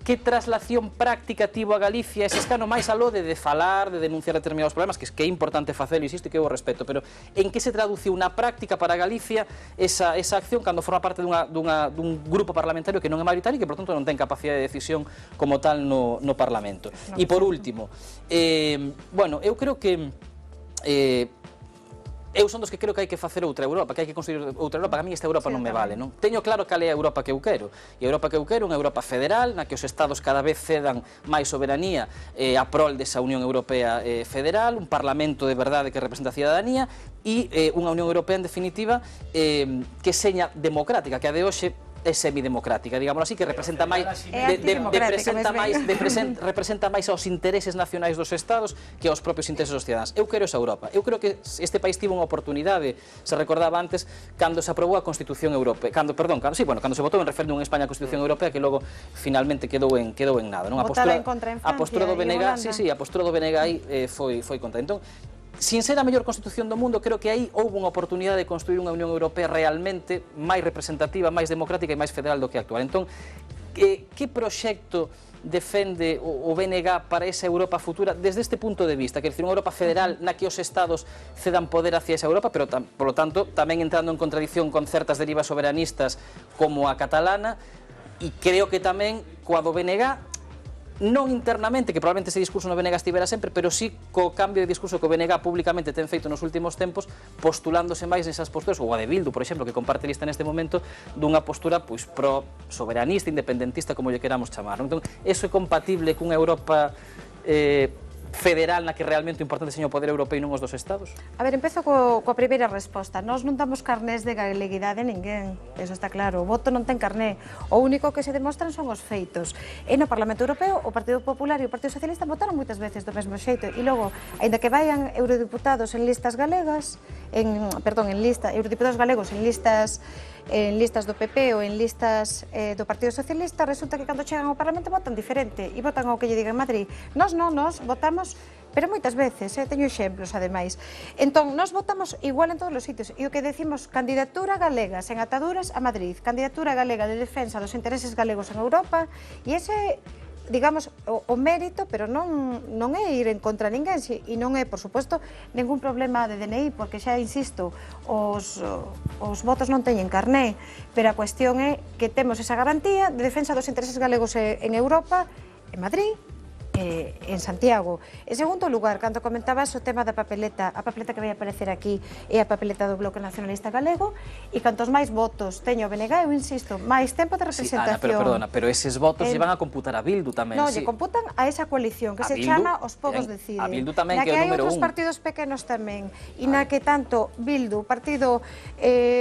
que traslación práctica tivo a Galicia ese escano máis aló de falar, de denunciar determinados problemas, que é importante facelo, insisto, que eu o respeto, pero en que se traduciu na práctica para Galicia esa acción cando forma parte dun grupo parlamentario que non é maioritario e que, por tanto, non ten capacidade de decisión como tal no Parlamento. E, por último, bueno, eu creo que eu son dos que creo que hai que facer outra Europa, que hai que construir outra Europa, que a mí esta Europa non me vale, non? Teño claro cal é a Europa que eu quero, e a Europa que eu quero é unha Europa federal, na que os Estados cada vez cedan máis soberanía a prol desa Unión Europea federal, un Parlamento de verdade que representa a cidadanía, e unha Unión Europea, en definitiva, que seña democrática, que a de hoxe é semidemocrática, digámoslo así, que representa máis representa máis aos intereses nacionais dos Estados que aos propios intereses dos cidadáns. Eu quero esa Europa. Eu creo que este país tivo unha oportunidade, se recordaba antes, cando se aprobou a Constitución Europea, cando se votou en referéndum en España a Constitución Europea, que logo finalmente quedou en nada, non? A postura do BNG, a postura do BNG aí foi contra. Entón, sin ser a mellor Constitución do mundo, creo que aí houve unha oportunidade de construir unha Unión Europea realmente máis representativa, máis democrática e máis federal do que actual. Entón, que proxecto defende o BNG para esa Europa futura desde este punto de vista? Quer dizer, unha Europa federal na que os Estados cedan poder hacia esa Europa, pero, por lo tanto, tamén entrando en contradicción con certas derivas soberanistas como a catalana, e creo que tamén coa do BNG non internamente, que probablemente ese discurso no BNG estivera sempre, pero sí co cambio de discurso que o BNG públicamente ten feito nos últimos tempos, postulándose máis nesas posturas, ou a de Bildu, por exemplo, que comparte lista neste momento, dunha postura pois pro-soberanista, independentista, como lle queramos chamar. Entón, eso é compatible cunha Europa federal na que realmente o importante seña o poder europeo e non os dos estados? A ver, empezo coa primeira resposta. Nós non damos carnés de galeguidade a ninguén, eso está claro. O voto non ten carné. O único que se demostran son os feitos. E no Parlamento Europeo, o Partido Popular e o Partido Socialista votaron moitas veces do mesmo xeito. E logo, aínda que vayan eurodiputados en listas galegas, eurodiputados galegos en listas do PP ou en listas do Partido Socialista, resulta que cando chegan ao Parlamento votan diferente e votan ao que lle digan en Madrid. Nós votamos, pero moitas veces, teño exemplos ademais. Entón, nós votamos igual en todos os sitios e o que decimos, candidatura galega sen ataduras a Madrid, candidatura galega de defensa dos intereses galegos en Europa, e ese digamos, o mérito, pero non é ir en contra de ninguén, e non é, por suposto, ningún problema de DNI, porque xa insisto, os votos non teñen carné, pero a cuestión é que temos esa garantía de defensa dos intereses galegos en Europa, en Madrid, en Santiago. En segundo lugar, cando comentabas o tema da papeleta, a papeleta que vai aparecer aquí é a papeleta do Bloque Nacionalista Galego, e cantos máis votos teño o BNG, eu insisto, máis tempo de representación. Sí, Ana, pero eses votos lle van a computar a Bildu tamén. Non, lle computan a esa coalición que se chama Os Povos Deciden. A Bildu tamén, que é o número 1. Na que hai outros partidos pequenos tamén, e na que tanto Bildu, partido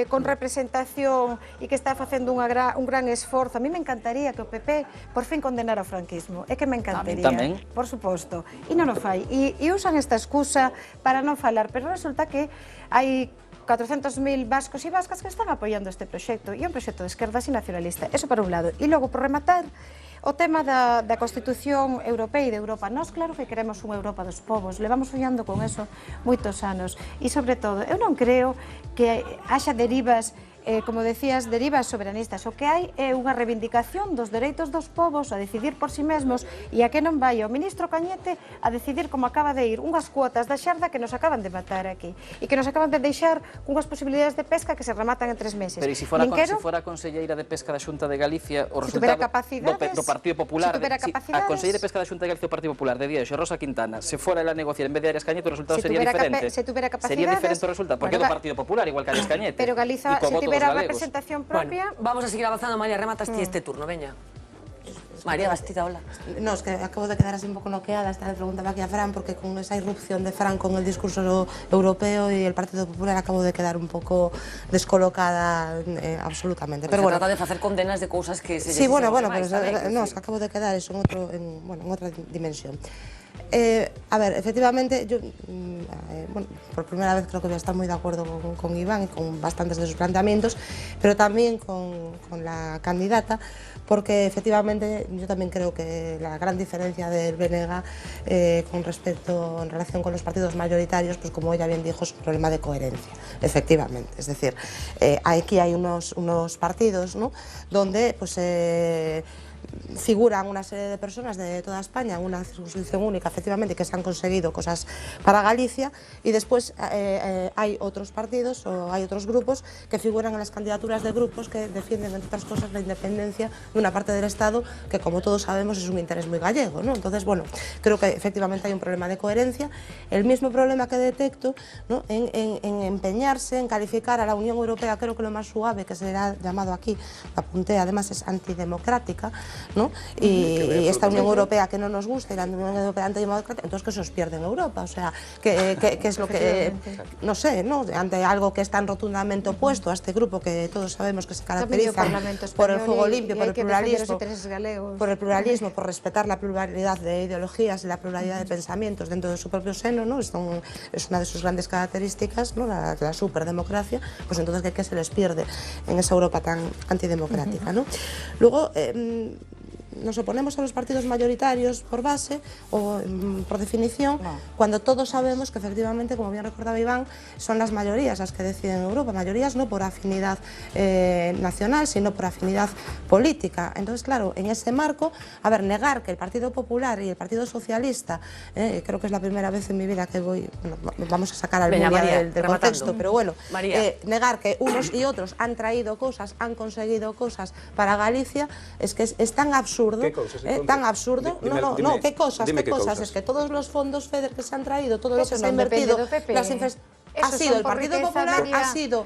con representación e que está facendo un gran esforzo, a mí me encantaría que o PP por fin condenara o franquismo, é que me encantaría. Por suposto, e non o fai, e usan esta excusa para non falar, pero resulta que hai 400.000 vascos e vascas que están apoiando este proxecto, e é un proxecto de esquerdas e nacionalista, eso por un lado. E logo, por rematar, o tema da Constitución Europea e de Europa. Nós claro que queremos unha Europa dos povos, levamos soñando con eso moitos anos, e sobre todo, eu non creo que haxa derivas como decías, derivas soberanistas. O que hai é unha reivindicación dos dereitos dos povos a decidir por si mesmos, e a que non vai o ministro Cañete a decidir, como acaba de ir, unhas cuotas da xarda que nos acaban de matar aquí e que nos acaban de deixar unhas posibilidades de pesca que se rematan en 3 meses. Pero e se fora a conselleira de pesca da Xunta de Galicia, o resultado do Partido Popular, a conselleira de pesca da Xunta de Galicia do Partido Popular de Díaz, Rosa Quintana, se fora ela a negociar en vez de Arias Cañete, o resultado sería diferente. Sería diferente o resultado, porque é do Partido Popular, igual que Arias Cañete. Pero Galiza, ver a representación propia... Bueno, vamos a seguir avanzando, María, rematas ti este turno, veña. María Bastida, hola. No, es que acabo de quedar así un poco noqueada. Esta le preguntaba aquí a Fran, porque con esa irrupción de Fran con el discurso europeo y el Partido Popular acabo de quedar un poco descolocada absolutamente. Pero bueno, trata de hacer condenas de cosas que se... Sí, bueno, pero no, es que acabo de quedar eso en otra dimensión. A ver, efectivamente, yo bueno, por primera vez creo que voy a estar muy de acuerdo con Iván y con bastantes de sus planteamientos, pero también con la candidata, porque efectivamente yo también creo que la gran diferencia del BNG con respecto en relación con los partidos mayoritarios, pues como ella bien dijo, es un problema de coherencia, efectivamente. Es decir, aquí hay unos partidos, ¿no?, donde pues figuran una serie de personas de toda España en una circunscripción única, efectivamente, que se han conseguido cosas para Galicia, y después hay otros partidos o hay otros grupos que figuran en las candidaturas de grupos que defienden, entre otras cosas, la independencia de una parte del Estado que, como todos sabemos, es un interés muy gallego, ¿no? Entonces, bueno, creo que efectivamente hay un problema de coherencia. El mismo problema que detecto, ¿no?, en empeñarse en calificar a la Unión Europea, creo que lo más suave que se le ha llamado aquí, lo apunté, además es antidemocrática, ¿no? Y esta Unión Europea que no nos gusta y la Unión Europea antidemocrática, entonces que se os pierde en Europa, o sea, que es lo que, no sé, ¿no?, ante algo que es tan rotundamente opuesto a este grupo que todos sabemos que se caracteriza por el juego limpio, por el pluralismo, por respetar la pluralidad de ideologías y la pluralidad de pensamientos dentro de su propio seno, ¿no? Es una de sus grandes características, ¿no?, la superdemocracia, pues entonces ¿qué se les pierde en esa Europa tan antidemocrática, ¿no? Luego, nos oponemos a los partidos mayoritarios por base o por definición, cuando todos sabemos que efectivamente, como bien recordaba Iván, son las mayorías las que deciden en Europa, mayorías no por afinidad nacional, sino por afinidad política. Entonces, claro, en ese marco, a ver, negar que el Partido Popular y el Partido Socialista, creo que es la primera vez en mi vida que voy, bueno, vamos a sacar al mundial del contexto, pero bueno, negar que unos y otros han traído cosas, han conseguido cosas para Galicia, es que es tan absurdo absurdo, ¿Qué cosas, entonces? tan absurdo. No, ¿qué cosas? Dime ¿Qué cosas? Es que todos los fondos FEDER que se han traído, todo lo que se ha invertido, ha sido el Partido Popular, ha sido...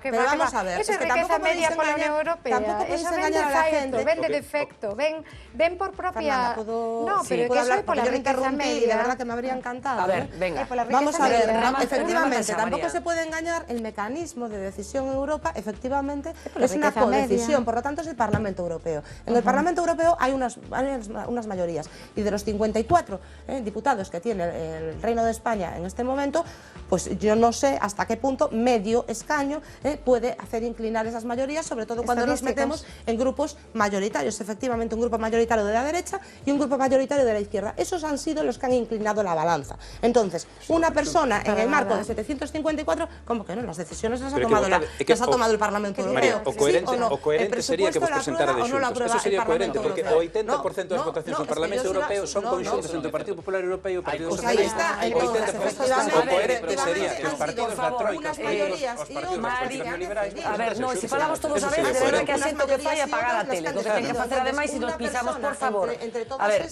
Pero vamos a ver, esa es que riqueza tampoco media podéis por la Unión engañar, Europea. tampoco podéis Eso ven engañar a la gente. ven de defecto, ven por propia... No, pero puedo que eso hablar, es por porque la yo me riqueza interrumpí y de media. verdad que me habría encantado. A ver, venga. Vamos a ver, Remata, efectivamente, tampoco María. se puede engañar, el mecanismo de decisión en Europa, efectivamente, por la es una riqueza media. codecisión, por lo tanto es el Parlamento Europeo. En el Parlamento Europeo hay unas mayorías, y de los 54 diputados que tiene el Reino de España en este momento, pues yo no sé hasta qué punto medio escaño puede hacer inclinar esas mayorías, sobre todo cuando nos metemos en grupos mayoritarios, efectivamente un grupo mayoritario de la derecha y un grupo mayoritario de la izquierda. Esos han sido los que han inclinado la balanza. Entonces, una persona en el marco de 754, como que no, las decisiones las ha tomado el Parlamento Europeo. O coherente sería que vos presentara de xuntos. Eso sería coherente, porque o 80% das votacións do Parlamento Europeo son conxuntos entre o Partido Popular Europeo e o Partido Socialista. O coherente sería que os partidos da Troika, os partidos neoliberais... A ver, no, se falamos todos a vez, de verdad que asento que fai apagar a tele. Lo que ten que facer ademais, se nos pisamos, por favor. A ver,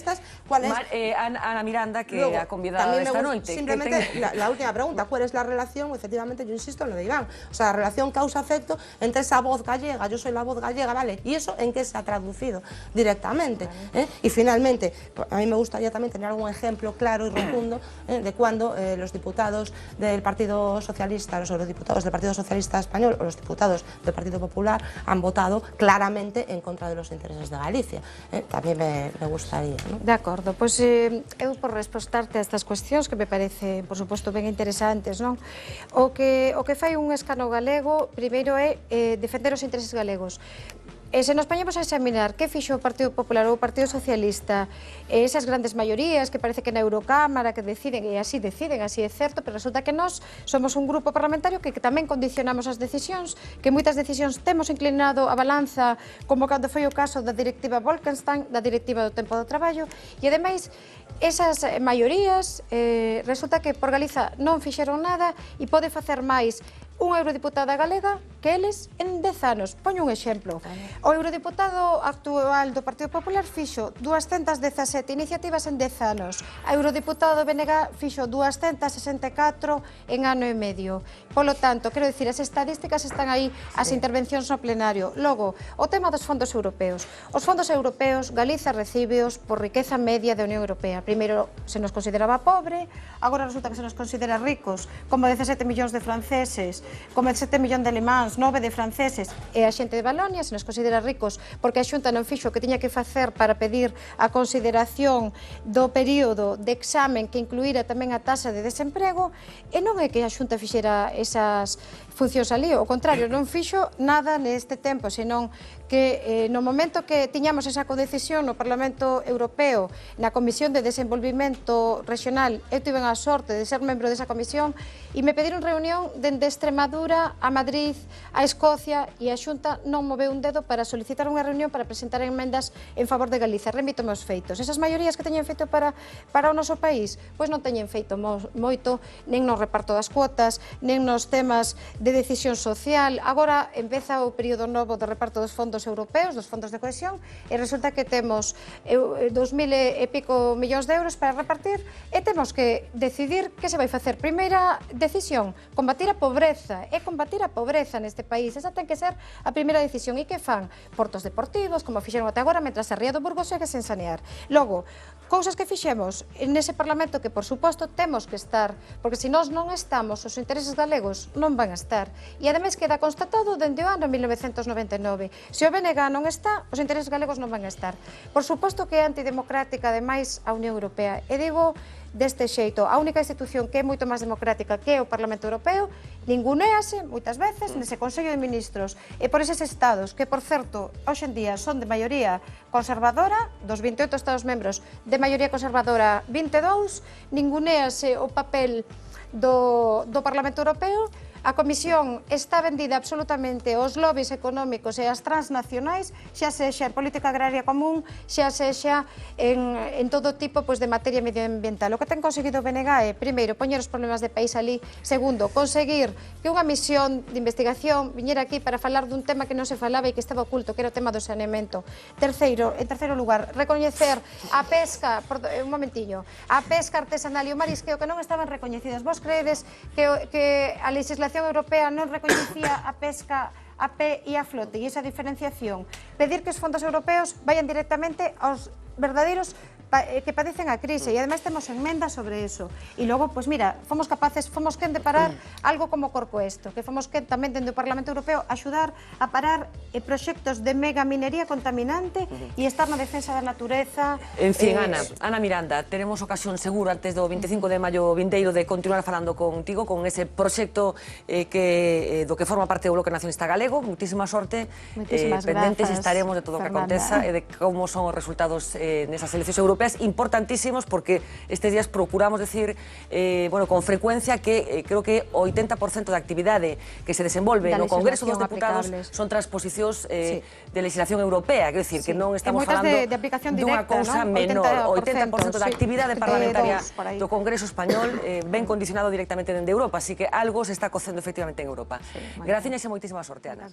Ana Miranda, que a convidada esta noite. Simplemente, la última pregunta, ¿cuál es la relación? Efectivamente, yo insisto en lo de Iván. O sea, la relación causa-efecto entre esa voz gallega, yo soy la voz gallega, ¿vale? ¿Y eso en qué se ha traducido directamente? Y finalmente, a mí me gustaría también tener algún ejemplo claro y rotundo de cuando los diputados del Partido Socialista, los diputados del Partido Socialista Español o los diputados del Partido Popular han votado claramente en contra de los intereses de Galicia. Tamén me gustaría, ¿no? De acordo, pois eu por respostarte a estas cuestións que me parece, por suposto, ben interesantes, non? O que fai un escano galego, primeiro é defender os intereses galegos. E se nos poñemos a examinar que fixo o Partido Popular ou o Partido Socialista, esas grandes maiorías que parece que na Eurocámara que deciden, e así deciden, así é certo, pero resulta que nós somos un grupo parlamentario que tamén condicionamos as decisións, que moitas decisións temos inclinado a balanza, como cando foi o caso da directiva Bolkestein, da directiva do tempo do traballo, e ademais esas maiorías resulta que por Galiza non fixeron nada e pode facer máis unha eurodiputada galega que eles en 10 anos. Poño un exemplo. O eurodiputado actual do Partido Popular fixo 217 iniciativas en 10 anos. A eurodiputado do BNG fixo 264 en ano e medio. Polo tanto, quero dicir, as estadísticas están aí, as intervencións no plenario. Logo, o tema dos fondos europeos. Os fondos europeos, Galiza recíbeos por riqueza media da Unión Europea. Primeiro se nos consideraba pobre, agora resulta que se nos considera ricos, como 17 millóns de franceses, como 7 millóns de alemáns, 9 de franceses, e a xente de Valonia se nos considera ricos porque a Xunta non fixo o que tiña que facer para pedir a consideración do período de examen que incluíra tamén a taxa de desemprego, e non é que a Xunta fixera esas funcións ali, ao contrario, non fixo nada neste tempo, senón que no momento que tiñamos esa codecisión no Parlamento Europeo, na Comisión de Desenvolvimento Regional, eu tive a sorte de ser membro desa comisión e me pediron reunión dende Extremadura a Madrid, a Escocia, e a Xunta non moveu un dedo para solicitar unha reunión para presentar emendas en favor de Galiza. Remítome os feitos. Esas maiorías que teñen feito para o noso país, pois non teñen feito moito, nen no reparto das cuotas, nen nos temas de decisión social. Agora empeza o período novo de reparto dos fondos europeos, dos fondos de cohesión, e resulta que temos 2.000 e pico millóns de euros para repartir e temos que decidir que se vai facer. Primeira decisión, combatir a pobreza. É combatir a pobreza neste país. Esa ten que ser a primeira decisión. E que fan? Portos deportivos, como fixeron até agora, mentras a Ría do Burgo segue sen sanear. Logo, cousas que fixemos nese Parlamento que, por suposto, temos que estar, porque se nós non estamos, os intereses galegos non van a estar. E, ademais, queda constatado dende o ano 1999. Se o BNG non está, os intereses galegos non van a estar. Por suposto que é antidemocrática, ademais, a Unión Europea. E digo deste xeito, a única institución que é moito máis democrática que é o Parlamento Europeo, ningunéase moitas veces nese Consello de Ministros e por eses estados, que por certo, hoxe en día son de maioría conservadora, dos 28 estados membros de maioría conservadora 22, ningunéase o papel do Parlamento Europeo. A Comisión está vendida absolutamente aos lobbies económicos e ás transnacionais, xa sexa en política agraria común, xa sexa en todo tipo de materia medioambiental. O que ten conseguido o BNG é, primeiro, poñer os problemas de país ali, segundo, conseguir que unha misión de investigación viñera aquí para falar dun tema que non se falaba e que estaba oculto, que era o tema do saneamento. En terceiro lugar, recoñecer a pesca, un momentiño, a pesca artesanal e o marisqueo que non estaban recoñecidas. Vos creedes que a legislación europea non recoñecía a pesca a pé e a flote, e esa diferenciación? Pedir que os fondos europeos vayan directamente aos verdadeiros que padecen a crise, e ademais temos enmendas sobre eso. E logo, pois mira, fomos quen de parar algo como Corcoesto, que fomos quen tamén dentro do Parlamento Europeo axudar a parar proxectos de megaminería contaminante e estar na defensa da natureza. En fin, Ana Miranda, teremos ocasión seguro antes do 25 de maio vindeiro de continuar falando contigo con ese proxecto do que forma parte do Bloque Nacionalista Galego. Muchísima sorte. Pendentes estaremos de todo o que aconteza e de como son os resultados nesas eleccións europeas, importantísimos, porque estes días procuramos decir con frecuencia que creo que o 80% da actividade que se desenvolve no Congreso dos Deputados son transposicións de legislación europea, quero dicir que non estamos falando dunha cousa menor. O 80% da actividade parlamentaria do Congreso español ven condicionado directamente dende Europa, así que algo se está cocendo efectivamente en Europa. Gracias e moitísima sorte, Ana.